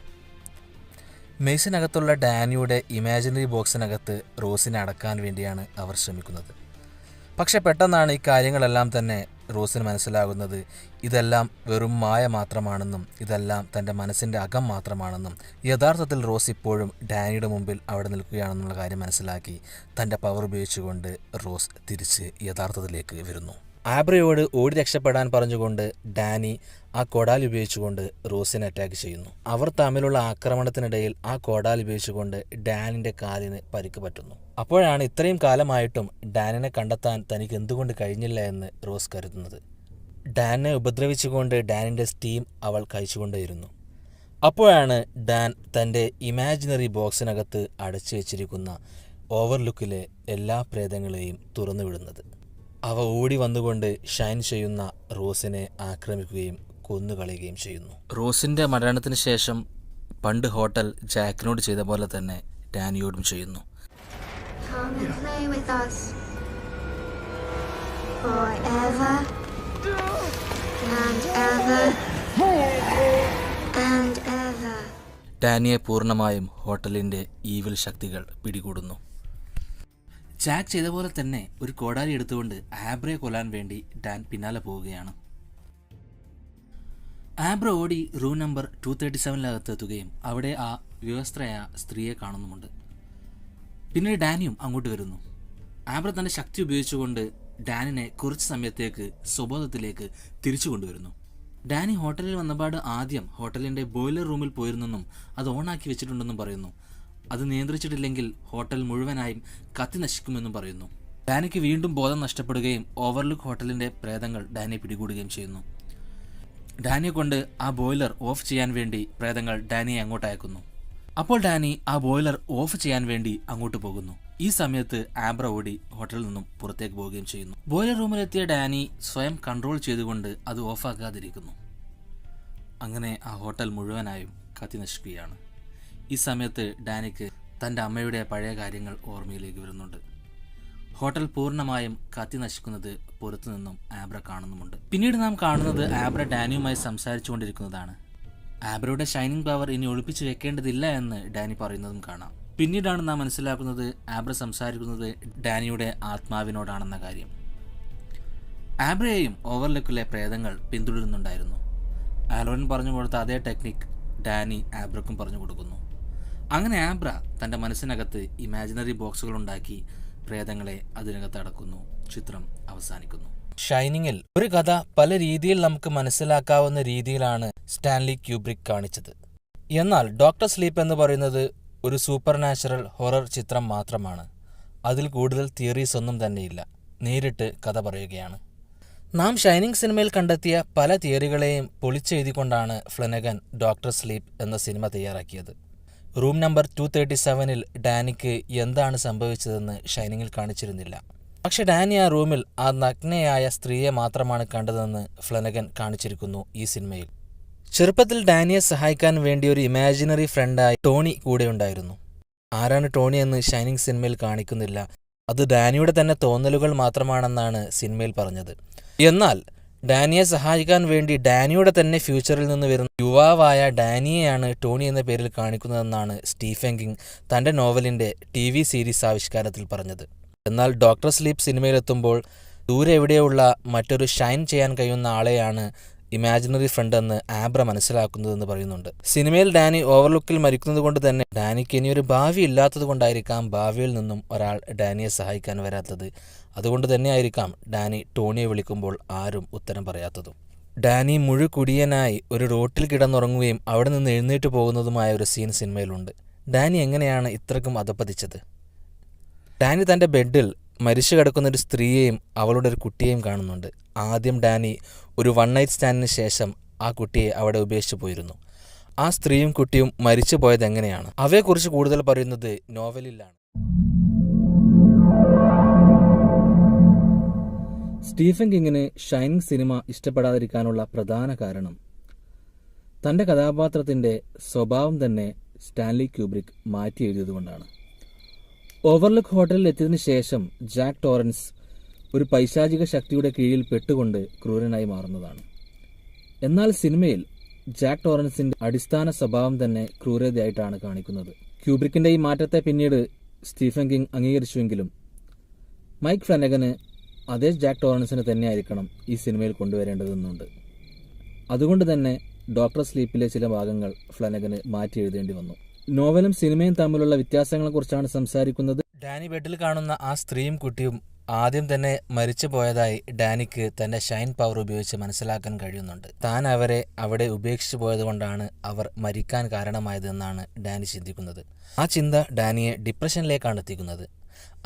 മെയ്സിനകത്തുള്ള ഡാനിയുടെ ഇമാജിനറി ബോക്സിനകത്ത് റോസിനെ അടക്കാൻ വേണ്ടിയാണ് അവർ ശ്രമിക്കുന്നത്. പക്ഷെ പെട്ടെന്നാണ് ഈ കാര്യങ്ങളെല്ലാം തന്നെ റോസിന് മനസ്സിലാകുന്നത്. ഇതെല്ലാം വെറും മായ മാത്രമാണെന്നും ഇതെല്ലാം തൻ്റെ മനസ്സിൻ്റെ അകം മാത്രമാണെന്നും യഥാർത്ഥത്തിൽ റോസ് ഇപ്പോഴും ഡാനിയുടെ മുമ്പിൽ അവിടെ നിൽക്കുകയാണെന്നുള്ള കാര്യം മനസ്സിലാക്കി തൻ്റെ പവർ ഉപയോഗിച്ചുകൊണ്ട് റോസ് തിരിച്ച് യഥാർത്ഥത്തിലേക്ക് വരുന്നു. ആബ്രയോട് ഓടി രക്ഷപ്പെടാൻ പറഞ്ഞുകൊണ്ട് ഡാനി ആ കോടാലി ഉപയോഗിച്ചുകൊണ്ട് റോസിനെ അറ്റാക്ക് ചെയ്യുന്നു. അവർ തമ്മിലുള്ള ആക്രമണത്തിനിടയിൽ ആ കോടാലി ഉപയോഗിച്ചുകൊണ്ട് ഡാനിൻ്റെ കാലിന് പരിക്ക് പറ്റുന്നു. അപ്പോഴാണ് ഇത്രയും കാലമായിട്ടും ഡാനിനെ കണ്ടെത്താൻ തനിക്ക് എന്തുകൊണ്ട് കഴിഞ്ഞില്ല എന്ന് റോസ് കരുതുന്നത്. ഡാനിനെ ഉപദ്രവിച്ചുകൊണ്ട് ഡാനിൻ്റെ സ്റ്റീം അവൾ കഴിച്ചുകൊണ്ടേയിരുന്നു. അപ്പോഴാണ് ഡാൻ തൻ്റെ ഇമാജിനറി ബോക്സിനകത്ത് അടച്ചു വെച്ചിരിക്കുന്ന ഓവർലുക്കിലെ എല്ലാ പ്രേതങ്ങളെയും തുറന്നുവിടുന്നത്. അവ ഓടി വന്നുകൊണ്ട് ഷൈൻ ചെയ്യുന്ന റോസിനെ ആക്രമിക്കുകയും കൊന്നുകളയുകയും ചെയ്യുന്നു. റോസിൻ്റെ മരണത്തിന് ശേഷം പണ്ട് ഹോട്ടൽ ജാക്കിനോട് ചെയ്ത പോലെ തന്നെ ഡാനിയോടും ചെയ്യുന്നു. Come and play with us forever and ever and ever. ഡാനിയെ പൂർണ്ണമായും ഹോട്ടലിൻ്റെ ഈവിൽ ശക്തികൾ പിടികൂടുന്നു. ജാക്ക് ചെയ്ത പോലെ തന്നെ ഒരു കോടാലി എടുത്തുകൊണ്ട് ആബ്രയെ കൊല്ലാൻ വേണ്ടി ഡാൻ പിന്നാലെ പോവുകയാണ്. ആബ്ര ഓടി റൂം നമ്പർ 237 എത്തുകയും അവിടെ ആ വ്യവസ്ഥയായ സ്ത്രീയെ കാണുന്നുമുണ്ട്. പിന്നീട് ഡാനിയും അങ്ങോട്ട് വരുന്നു. ആബ്ര തൻ്റെ ശക്തി ഉപയോഗിച്ചുകൊണ്ട് ഡാനിനെ കുറച്ച് സമയത്തേക്ക് സ്വബോധത്തിലേക്ക് തിരിച്ചു കൊണ്ടുവരുന്നു. ഡാനി ഹോട്ടലിൽ വന്നപാട് ആദ്യം ഹോട്ടലിൻ്റെ ബോയിലർ റൂമിൽ പോയിരുന്നെന്നും അത് ഓണാക്കി വെച്ചിട്ടുണ്ടെന്നും പറയുന്നു. അത് നിയന്ത്രിച്ചിട്ടില്ലെങ്കിൽ ഹോട്ടൽ മുഴുവനായും കത്തി നശിക്കുമെന്നും പറയുന്നു. ഡാനിക്ക് വീണ്ടും ബോധം നഷ്ടപ്പെടുകയും ഓവർലുക്ക് ഹോട്ടലിൻ്റെ പ്രേതങ്ങൾ ഡാനിയെ പിടികൂടുകയും ചെയ്യുന്നു. ഡാനിയെ കൊണ്ട് ആ ബോയിലർ ഓഫ് ചെയ്യാൻ വേണ്ടി പ്രേതങ്ങൾ ഡാനിയെ അങ്ങോട്ട് അയക്കുന്നു. അപ്പോൾ ഡാനി ആ ബോയിലർ ഓഫ് ചെയ്യാൻ വേണ്ടി അങ്ങോട്ട് പോകുന്നു. ഈ സമയത്ത് ആബ്ര ഓടി ഹോട്ടലിൽ നിന്നും പുറത്തേക്ക് പോവുകയും ചെയ്യുന്നു. ബോയിലർ റൂമിലെത്തിയ ഡാനി സ്വയം കൺട്രോൾ ചെയ്തുകൊണ്ട് അത് ഓഫാക്കാതിരിക്കുന്നു. അങ്ങനെ ആ ഹോട്ടൽ മുഴുവനായും കത്തി നശിക്കുകയാണ്. ഈ സമയത്ത് ഡാനിക്ക് തൻ്റെ അമ്മയുടെ പഴയ കാര്യങ്ങൾ ഓർമ്മയിലേക്ക് വരുന്നുണ്ട്. ഹോട്ടൽ പൂർണ്ണമായും കത്തി നശിക്കുന്നത് പുറത്തു നിന്നും ആബ്ര കാണുന്നുമുണ്ട്. പിന്നീട് നാം കാണുന്നത് ആബ്ര ഡാനിയുമായി സംസാരിച്ചുകൊണ്ടിരിക്കുന്നതാണ്. ആബ്രയുടെ ഷൈനിങ് പവർ ഇനി ഒളിപ്പിച്ചു വെക്കേണ്ടതില്ല എന്ന് ഡാനി പറയുന്നതും കാണാം. പിന്നീടാണ് നാം മനസ്സിലാക്കുന്നത് ആബ്ര സംസാരിക്കുന്നത് ഡാനിയുടെ ആത്മാവിനോടാണെന്ന കാര്യം. ആബ്രയെയും ഓവർലുക്കിലെ പ്രേതങ്ങൾ പിന്തുടരുന്നുണ്ടായിരുന്നു. ആലോറൻ പറഞ്ഞു കൊടുത്ത അതേ ടെക്നിക് ഡാനി ആബ്രക്കും പറഞ്ഞു കൊടുക്കുന്നു. അങ്ങനെ ആബ്ര തൻ്റെ മനസ്സിനകത്ത് ഇമാജിനറി ബോക്സുകൾ ഉണ്ടാക്കി പ്രേതങ്ങളെ അതിനകത്ത് അടക്കുന്നു. ചിത്രം അവസാനിക്കുന്നു. ഷൈനിങ്ങിൽ ഒരു കഥ പല രീതിയിൽ നമുക്ക് മനസ്സിലാക്കാവുന്ന രീതിയിലാണ് സ്റ്റാൻലി ക്യൂബ്രിക് കാണിച്ചത്. എന്നാൽ ഡോക്ടർ സ്ലീപ്പ് എന്ന് പറയുന്നത് ഒരു സൂപ്പർ നാച്ചുറൽ ഹൊറർ ചിത്രം മാത്രമാണ്. അതിൽ കൂടുതൽ തിയറീസ് ഒന്നും തന്നെയില്ല. നേരിട്ട് കഥ പറയുകയാണ്. നാം ഷൈനിങ് സിനിമയിൽ കണ്ടെത്തിയ പല തിയറികളെയും പൊളിച്ചെഴുതിക്കൊണ്ടാണ് ഫ്ലനഗൻ ഡോക്ടർ സ്ലീപ്പ് എന്ന സിനിമ തയ്യാറാക്കിയത്. റൂം നമ്പർ 237 ഡാനിക്ക് എന്താണ് സംഭവിച്ചതെന്ന് ഷൈനിങ്ങിൽ കാണിച്ചിരുന്നില്ല. പക്ഷെ ഡാനി ആ റൂമിൽ ആ നഗ്നയായ സ്ത്രീയെ മാത്രമാണ് കണ്ടതെന്ന് ഫ്ലനഗൻ കാണിച്ചിരിക്കുന്നു ഈ സിനിമയിൽ. ചെറുപ്പത്തിൽ ഡാനിയെ സഹായിക്കാൻ വേണ്ടി ഒരു ഇമാജിനറി ഫ്രണ്ടായി ടോണി കൂടെ ഉണ്ടായിരുന്നു. ആരാണ് ടോണി എന്ന് ഷൈനിങ് സിനിമയിൽ കാണിക്കുന്നില്ല. അത് ഡാനിയുടെ തന്നെ തോന്നലുകൾ മാത്രമാണെന്നാണ് സിനിമയിൽ പറഞ്ഞത്. എന്നാൽ ഡാനിയെ സഹായിക്കാൻ വേണ്ടി ഡാനിയുടെ തന്നെ ഫ്യൂച്ചറിൽ നിന്ന് വരുന്ന യുവാവായ ഡാനിയെയാണ് ടോണി എന്ന പേരിൽ കാണിക്കുന്നതെന്നാണ് സ്റ്റീഫൻ കിങ് തൻ്റെ നോവലിൻ്റെ TV സീരീസ് ആവിഷ്കാരത്തിൽ പറഞ്ഞത്. എന്നാൽ ഡോക്ടർ സ്ലീപ്പ് സിനിമയിലെത്തുമ്പോൾ ദൂരെ എവിടെയുള്ള മറ്റൊരു ഷൈൻ ചെയ്യാൻ കഴിയുന്ന ആളെയാണ് ഇമാജിനറി ഫ്രണ്ട് എന്ന് ആബ്ര മനസ്സിലാക്കുന്നതെന്ന് പറയുന്നുണ്ട്. സിനിമയിൽ ഡാനി ഓവർലുക്കിൽ മരിക്കുന്നത് കൊണ്ട് തന്നെ ഡാനിക്ക് ഇനിയൊരു ഭാവി ഇല്ലാത്തത് കൊണ്ടായിരിക്കാം ഭാവിയിൽ നിന്നും ഒരാൾ ഡാനിയെ സഹായിക്കാൻ വരാത്തത്. അതുകൊണ്ട് തന്നെയായിരിക്കാം ഡാനി ടോണിയെ വിളിക്കുമ്പോൾ ആരും ഉത്തരം പറയാത്തതും. ഡാനി മുഴുകുടിയനായി ഒരു റോട്ടിൽ കിടന്നുറങ്ങുകയും അവിടെ നിന്ന് എഴുന്നേറ്റ് പോകുന്നതുമായ ഒരു സീൻ സിനിമയിലുണ്ട്. ഡാനി എങ്ങനെയാണ് ഇത്രക്കും അധപ്പതിച്ചത്? ഡാനി തൻ്റെ ബെഡിൽ മരിച്ചു കിടക്കുന്ന ഒരു സ്ത്രീയെയും അവളുടെ ഒരു കുട്ടിയെയും കാണുന്നുണ്ട്. ആദ്യം ഡാനി ഒരു 1 നൈറ്റ് സ്റ്റാൻഡിന് ശേഷം ആ കുട്ടിയെ അവിടെ ഉപേക്ഷിച്ചു പോയിരുന്നു. ആ സ്ത്രീയും കുട്ടിയും മരിച്ചു പോയത് എങ്ങനെയാണ്? അവയെക്കുറിച്ച് കൂടുതൽ പറയുന്നത് നോവലിലാണ്. സ്റ്റീഫൻ കിങ്ങിന് ഷൈനിങ് സിനിമ ഇഷ്ടപ്പെടാതിരിക്കാനുള്ള പ്രധാന കാരണം തൻ്റെ കഥാപാത്രത്തിൻ്റെ സ്വഭാവം തന്നെ സ്റ്റാൻലി ക്യൂബ്രിക് മാറ്റി എഴുതിയതുകൊണ്ടാണ്. ഓവർലുക്ക് ഹോട്ടലിൽ എത്തിയതിനു ശേഷം ജാക്ക് ടോറൻസ് ഒരു പൈശാചിക ശക്തിയുടെ കീഴിൽ പെട്ടുകൊണ്ട് ക്രൂരനായി മാറുന്നതാണ്. എന്നാൽ സിനിമയിൽ ജാക്ക് ടോറൻസിന്റെ അടിസ്ഥാന സ്വഭാവം തന്നെ ക്രൂരതയായിട്ടാണ് കാണിക്കുന്നത്. ക്യൂബ്രിക്കിന്റെ ഈ മാറ്റത്തെ പിന്നീട് സ്റ്റീഫൻ കിങ് അംഗീകരിച്ചുവെങ്കിലും മൈക്ക് ഫ്ലനഗന് അതേ ജാക്ക് ടോറൻസിന് തന്നെയായിരിക്കണം ഈ സിനിമയിൽ കൊണ്ടുവരേണ്ടതെന്നുണ്ട്. അതുകൊണ്ട് തന്നെ ഡോക്ടർ സ്ലീപ്പിലെ ചില ഭാഗങ്ങൾ ഫ്ലനഗന് മാറ്റി എഴുതേണ്ടി വന്നു. നോവലും സിനിമയും തമ്മിലുള്ള വ്യത്യാസങ്ങളെക്കുറിച്ചാണ് സംസാരിക്കുന്നത്. ഡാനി ബെഡിൽ കാണുന്ന ആ സ്ത്രീയും കുട്ടിയും ആദ്യം തന്നെ മരിച്ചു പോയതായി ഡാനിക്ക് തന്റെ ഷൈൻ പവർ ഉപയോഗിച്ച് മനസ്സിലാക്കാൻ കഴിയുന്നുണ്ട്. താൻ അവരെ അവിടെ ഉപേക്ഷിച്ചു പോയതുകൊണ്ടാണ് അവർ മരിക്കാൻ കാരണമായതെന്നാണ് ഡാനി ചിന്തിക്കുന്നത്. ആ ചിന്ത ഡാനിയെ ഡിപ്രഷനിലേക്കാണ് എത്തിക്കുന്നത്.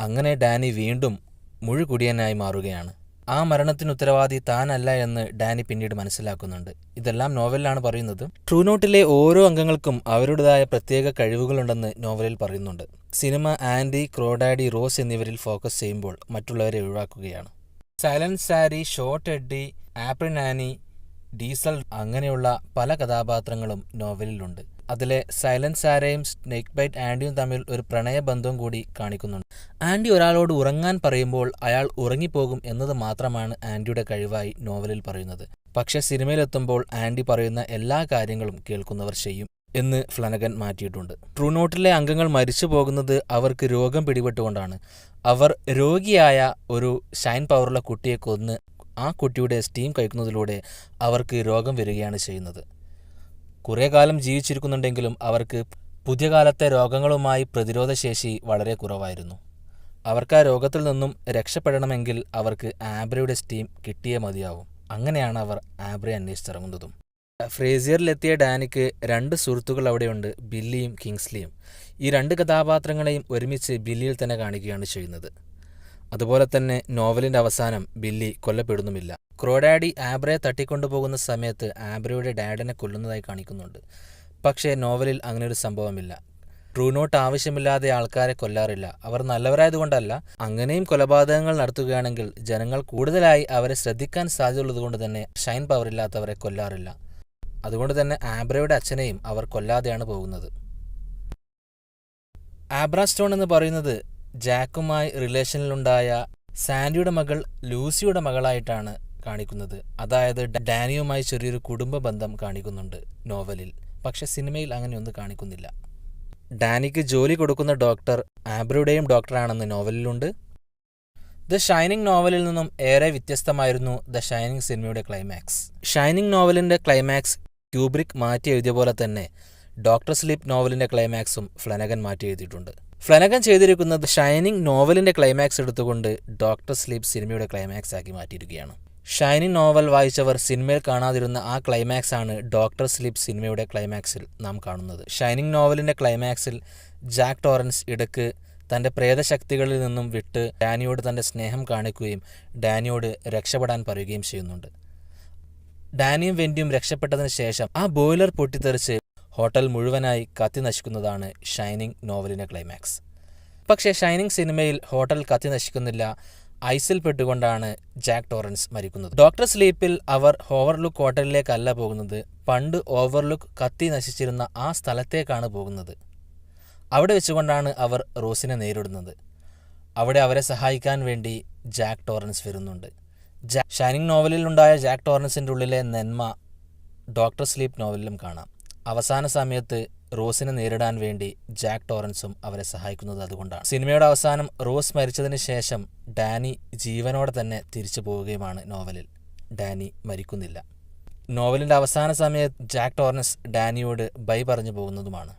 അങ്ങനെ ഡാനി വീണ്ടും മുഴുകുടിയനായി മാറുകയാണ്. ആ മരണത്തിന് ഉത്തരവാദി താനല്ല എന്ന് ഡാനി പിന്നീട് മനസ്സിലാക്കുന്നുണ്ട്. ഇതെല്ലാം നോവലിലാണ് പറയുന്നത്. ട്രൂ നോട്ടിലെ ഓരോ അംഗങ്ങൾക്കും അവരുടേതായ പ്രത്യേക കഴിവുകളുണ്ടെന്ന് നോവലിൽ പറയുന്നുണ്ട്. സിനിമ ആൻഡി, ക്രോഡാഡി, റോസ് എന്നിവരിൽ ഫോക്കസ് ചെയ്യുമ്പോൾ മറ്റുള്ളവരെ ഒഴിവാക്കുകയാണ്. സൈലന്റ് സാരി, ഷോർട്ട് എഡ്ഡി, ആപ്രിൻ ആനി, ഡീസൽ അങ്ങനെയുള്ള പല കഥാപാത്രങ്ങളും നോവലിലുണ്ട്. അതിലെ സൈലന്റ് സാരയും സ്നേക്ക് ബൈറ്റ് ആൻഡിയും തമ്മിൽ ഒരു പ്രണയബന്ധവും കൂടി കാണിക്കുന്നുണ്ട്. ആൻഡി ഒരാളോട് ഉറങ്ങാൻ പറയുമ്പോൾ അയാൾ ഉറങ്ങിപ്പോകും എന്നത് മാത്രമാണ് ആൻഡിയുടെ കഴിവായി നോവലിൽ പറയുന്നത്. പക്ഷെ സിനിമയിലെത്തുമ്പോൾ ആൻഡി പറയുന്ന എല്ലാ കാര്യങ്ങളും കേൾക്കുന്നവർ ചെയ്യും എന്ന് ഫ്ലനഗൻ മാറ്റിയിട്ടുണ്ട്. ട്രൂ നോട്ടിലെ അംഗങ്ങൾ മരിച്ചു പോകുന്നത് അവർക്ക് രോഗം പിടിപെട്ടുകൊണ്ടാണ്. അവർ രോഗിയായ ഒരു ഷൈൻ പവറുള്ള കുട്ടിയെ കൊന്ന് ആ കുട്ടിയുടെ സ്റ്റീം കഴിക്കുന്നതിലൂടെ അവർക്ക് രോഗം വരികയാണ് ചെയ്യുന്നത്. കുറേ കാലം ജീവിച്ചിരിക്കുന്നുണ്ടെങ്കിലും അവർക്ക് പുതിയ കാലത്തെ രോഗങ്ങളുമായി പ്രതിരോധശേഷി വളരെ കുറവായിരുന്നു. അവർക്ക് ആ രോഗത്തിൽ നിന്നും രക്ഷപ്പെടണമെങ്കിൽ അവർക്ക് ആബ്രയുടെ സ്റ്റീം കിട്ടിയേ മതിയാവും. അങ്ങനെയാണ് അവർ ആബ്രയെ അന്വേഷിച്ചിറങ്ങുന്നതും. ഫ്രേസിയറിലെത്തിയ ഡാനിക്ക് 2 സുഹൃത്തുക്കൾ അവിടെയുണ്ട്, ബില്ലിയും കിങ്സ്ലിയും. ഈ 2 കഥാപാത്രങ്ങളെയും ഒരുമിച്ച് ബില്ലിയിൽ തന്നെ കാണിക്കുകയാണ് ചെയ്യുന്നത്. അതുപോലെ തന്നെ നോവലിൻ്റെ അവസാനം ബില്ലി കൊല്ലപ്പെടുന്നുമില്ല. ക്രോഡാഡി ആബ്രയെ തട്ടിക്കൊണ്ടുപോകുന്ന സമയത്ത് ആബ്രയുടെ ഡാഡിനെ കൊല്ലുന്നതായി കാണിക്കുന്നുണ്ട്. പക്ഷേ നോവലിൽ അങ്ങനെ ഒരു സംഭവമില്ല. ട്രൂ നോട്ട് ആവശ്യമില്ലാതെ ആൾക്കാരെ കൊല്ലാറില്ല. അവർ നല്ലവരായതുകൊണ്ടല്ല, അങ്ങനെയും കൊലപാതകങ്ങൾ നടത്തുകയാണെങ്കിൽ ജനങ്ങൾ കൂടുതലായി അവരെ ശ്രദ്ധിക്കാൻ സാധ്യതയുള്ളതുകൊണ്ട് തന്നെ ഷൈൻ പവർ ഇല്ലാത്തവരെ കൊല്ലാറില്ല. അതുകൊണ്ട് തന്നെ ആബ്രയുടെ അച്ഛനെയും അവർ കൊല്ലാതെയാണ് പോകുന്നത്. ആബ്ര സ്റ്റോൺ എന്ന് പറയുന്നത് ജാക്കുമായി റിലേഷനിലുണ്ടായ സാൻഡിയുടെ മകൾ ലൂസിയുടെ മകളായിട്ടാണ് കാണിക്കുന്നത്. അതായത് ഡാനിയുമായി ചെറിയൊരു കുടുംബ ബന്ധം കാണിക്കുന്നുണ്ട് നോവലിൽ. പക്ഷെ സിനിമയിൽ അങ്ങനെയൊന്നും കാണിക്കുന്നില്ല. ഡാനിക്ക് ജോലി കൊടുക്കുന്ന ഡോക്ടർ ആബ്രയുടെയും ഡോക്ടറാണെന്ന് നോവലിലുണ്ട്. ദ ഷൈനിങ് നോവലിൽ നിന്നും ഏറെ വ്യത്യസ്തമായിരുന്നു ദ ഷൈനിങ് സിനിമയുടെ ക്ലൈമാക്സ്. ഷൈനിങ് നോവലിൻ്റെ ക്ലൈമാക്സ് ക്യൂബ്രിക് മാറ്റി എഴുതിയ പോലെ തന്നെ ഡോക്ടർ സ്ലീപ്പ് നോവലിൻ്റെ ക്ലൈമാക്സും ഫ്ലനഗൻ മാറ്റി എഴുതിയിട്ടുണ്ട്. ഫ്ലനഗൻ ചെയ്തിരിക്കുന്നത് ഷൈനിങ് നോവലിൻ്റെ ക്ലൈമാക്സ് എടുത്തുകൊണ്ട് ഡോക്ടർ സ്ലീപ്പ് സിനിമയുടെ ക്ലൈമാക്സ് ആക്കി മാറ്റിയിരിക്കുകയാണ്. ഷൈനിങ് നോവൽ വായിച്ചവർ സിനിമയിൽ കാണാതിരുന്ന ആ ക്ലൈമാക്സ് ആണ് ഡോക്ടർ സ്ലീപ്പ് സിനിമയുടെ ക്ലൈമാക്സിൽ നാം കാണുന്നത്. ഷൈനിങ് നോവലിൻ്റെ ക്ലൈമാക്സിൽ ജാക്ക് ടോറൻസ് ഇടയ്ക്ക് തൻ്റെ പ്രേതശക്തികളിൽ നിന്നും വിട്ട് ഡാനിയോട് തൻ്റെ സ്നേഹം കാണിക്കുകയും ഡാനിയോട് രക്ഷപ്പെടാൻ പറയുകയും ചെയ്യുന്നുണ്ട്. ഡാനിയും വെൻഡിയും രക്ഷപ്പെട്ടതിന് ശേഷം ആ ബോയിലർ പൊട്ടിത്തെറിച്ച് ഹോട്ടൽ മുഴുവനായി കത്തി നശിക്കുന്നതാണ് ഷൈനിങ് നോവലിൻ്റെ ക്ലൈമാക്സ്. പക്ഷേ ഷൈനിങ് സിനിമയിൽ ഹോട്ടൽ കത്തി നശിക്കുന്നില്ല. ഐസിൽ പെട്ടുകൊണ്ടാണ് ജാക്ക് ടോറൻസ് മരിക്കുന്നത്. ഡോക്ടർ സ്ലീപ്പിൽ അവർ ഓവർലുക്ക് ഹോട്ടലിലേക്കല്ല പോകുന്നത്, പണ്ട് ഓവർലുക്ക് കത്തി നശിച്ചിരുന്ന ആ സ്ഥലത്തേക്കാണ് പോകുന്നത്. അവിടെ വെച്ചുകൊണ്ടാണ് അവർ റോസിനെ നേരിടുന്നത്. അവിടെ അവരെ സഹായിക്കാൻ വേണ്ടി ജാക്ക് ടോറൻസ് വരുന്നുണ്ട്. ഷൈനിങ് നോവലിലുണ്ടായ ജാക്ക് ടോറൻസിൻ്റെ ഉള്ളിലെ നന്മ ഡോക്ടർ സ്ലീപ്പ് നോവലിലും കാണാം. അവസാന സമയത്ത് റോസിനെ നേരിടാൻ വേണ്ടി ജാക്ക് ടോറൻസും അവരെ സഹായിക്കുന്നത് അതുകൊണ്ടാണ്. സിനിമയുടെ അവസാനം റോസ് മരിച്ചതിന് ശേഷം ഡാനി ജീവനോടെ തന്നെ തിരിച്ചു പോവുകയുമാണ് നോവലിൽ. ഡാനി മരിക്കുന്നില്ല. നോവലിൻ്റെ അവസാന സമയത്ത് ജാക്ക് ടോറൻസ് ഡാനിയോട് ബൈ പറഞ്ഞു പോകുന്നതുമാണ്.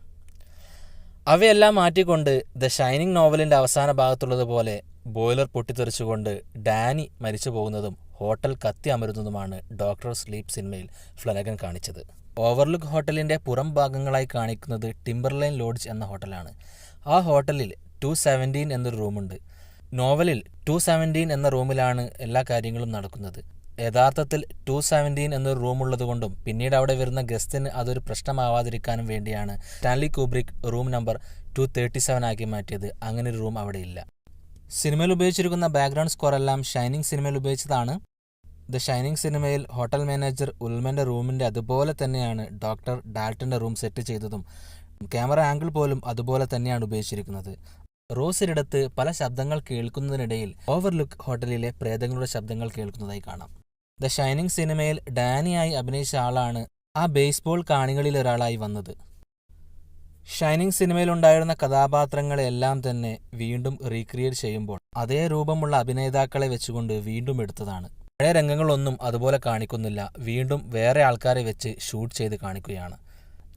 അവയെല്ലാം മാറ്റിക്കൊണ്ട് ദ ഷൈനിങ് നോവലിൻ്റെ അവസാന ഭാഗത്തുള്ളതുപോലെ ബോയിലർ പൊട്ടിത്തെറിച്ചുകൊണ്ട് ഡാനി മരിച്ചു പോകുന്നതും ഹോട്ടൽ കത്തി അമരുന്നതുമാണ് ഡോക്ടർ സ്ലീപ്പ് സിനിമയിൽ ഫ്ലനഗൻ കാണിച്ചത്. ഓവർലുക്ക് ഹോട്ടലിൻ്റെ പുറം ഭാഗങ്ങളായി കാണിക്കുന്നത് ടിംബർലൈൻ ലോഡ്ജ് എന്ന ഹോട്ടലാണ്. ആ ഹോട്ടലിൽ 217 എന്നൊരു റൂമുണ്ട്. നോവലിൽ 217 എന്ന റൂമിലാണ് എല്ലാ കാര്യങ്ങളും നടക്കുന്നത്. യഥാർത്ഥത്തിൽ 217 എന്നൊരു റൂമുള്ളതുകൊണ്ടും പിന്നീട് അവിടെ വരുന്ന ഗസ്റ്റിന് അതൊരു പ്രശ്നമാവാതിരിക്കാനും വേണ്ടിയാണ് സ്റ്റാൻലി കുബ്രിക് റൂം നമ്പർ 237 ആക്കി മാറ്റിയത്. അങ്ങനെ ഒരു റൂം അവിടെ ഇല്ല. സിനിമയിൽ ഉപയോഗിച്ചിരിക്കുന്ന ബാക്ക്ഗ്രൗണ്ട് സ്കോർ എല്ലാം ഷൈനിങ് സിനിമയിൽ ഉപയോഗിച്ചതാണ്. ദ ഷൈനിങ് സിനിമയിൽ ഹോട്ടൽ മാനേജർ ഉൽമൻ്റെ റൂമിൻ്റെ അതുപോലെ തന്നെയാണ് ഡോക്ടർ ഡാൽട്ടൻ്റെ റൂം സെറ്റ് ചെയ്തതും. ക്യാമറ ആംഗിൾ പോലും അതുപോലെ തന്നെയാണ് ഉപയോഗിച്ചിരിക്കുന്നത്. റോസിനടുത്ത് പല ശബ്ദങ്ങൾ കേൾക്കുന്നതിനിടയിൽ ഓവർലുക്ക് ഹോട്ടലിലെ പ്രേതങ്ങളുടെ ശബ്ദങ്ങൾ കേൾക്കുന്നതായി കാണാം. ദ ഷൈനിങ് സിനിമയിൽ ഡാനിയായി അഭിനയിച്ച ആളാണ് ആ ബേസ്ബോൾ കാണികളിൽ ഒരാളായി വന്നത്. ഷൈനിങ് സിനിമയിലുണ്ടായിരുന്ന കഥാപാത്രങ്ങളെല്ലാം തന്നെ വീണ്ടും റീക്രിയേറ്റ് ചെയ്യുമ്പോൾ അതേ രൂപമുള്ള അഭിനേതാക്കളെ വെച്ചുകൊണ്ട് വീണ്ടും എടുത്തതാണ്. പഴയ രംഗങ്ങളൊന്നും അതുപോലെ കാണിക്കുന്നില്ല, വീണ്ടും വേറെ ആൾക്കാരെ വെച്ച് ഷൂട്ട് ചെയ്ത് കാണിക്കുകയാണ്.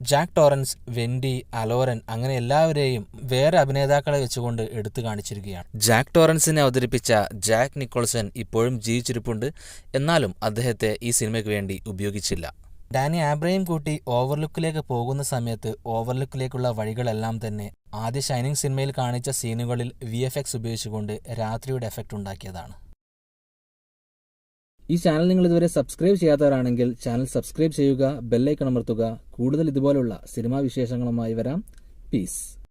ജാക്ക് ടോറൻസ്, വെൻഡി, അലോറൻ അങ്ങനെ എല്ലാവരെയും വേറെ അഭിനേതാക്കളെ വെച്ചുകൊണ്ട് എടുത്തു കാണിച്ചിരിക്കുകയാണ്. ജാക്ക് ടോറൻസിനെ അവതരിപ്പിച്ച ജാക്ക് നിക്കോൾസൺ ഇപ്പോഴും ജീവിച്ചിരിപ്പുണ്ട്. എന്നാലും അദ്ദേഹത്തെ ഈ സിനിമയ്ക്ക് വേണ്ടി ഉപയോഗിച്ചില്ല. ഡാനി ആബ്രയും കൂട്ടി ഓവർലുക്കിലേക്ക് പോകുന്ന സമയത്ത് ഓവർലുക്കിലേക്കുള്ള വഴികളെല്ലാം തന്നെ ആദ്യ ഷൈനിങ് സിനിമയിൽ കാണിച്ച സീനുകളിൽ VFX ഉപയോഗിച്ചുകൊണ്ട് രാത്രിയുടെ എഫക്റ്റ് ഉണ്ടാക്കിയതാണ്. ഈ ചാനൽ നിങ്ങൾ ഇതുവരെ സബ്സ്ക്രൈബ് ചെയ്യാത്തവരാണെങ്കിൽ ചാനൽ സബ്സ്ക്രൈബ് ചെയ്യുക, ബെല്ലൈക്കൺ അമർത്തുക. കൂടുതൽ ഇതുപോലുള്ള സിനിമാ വിശേഷങ്ങളുമായി വരാം. പീസ്.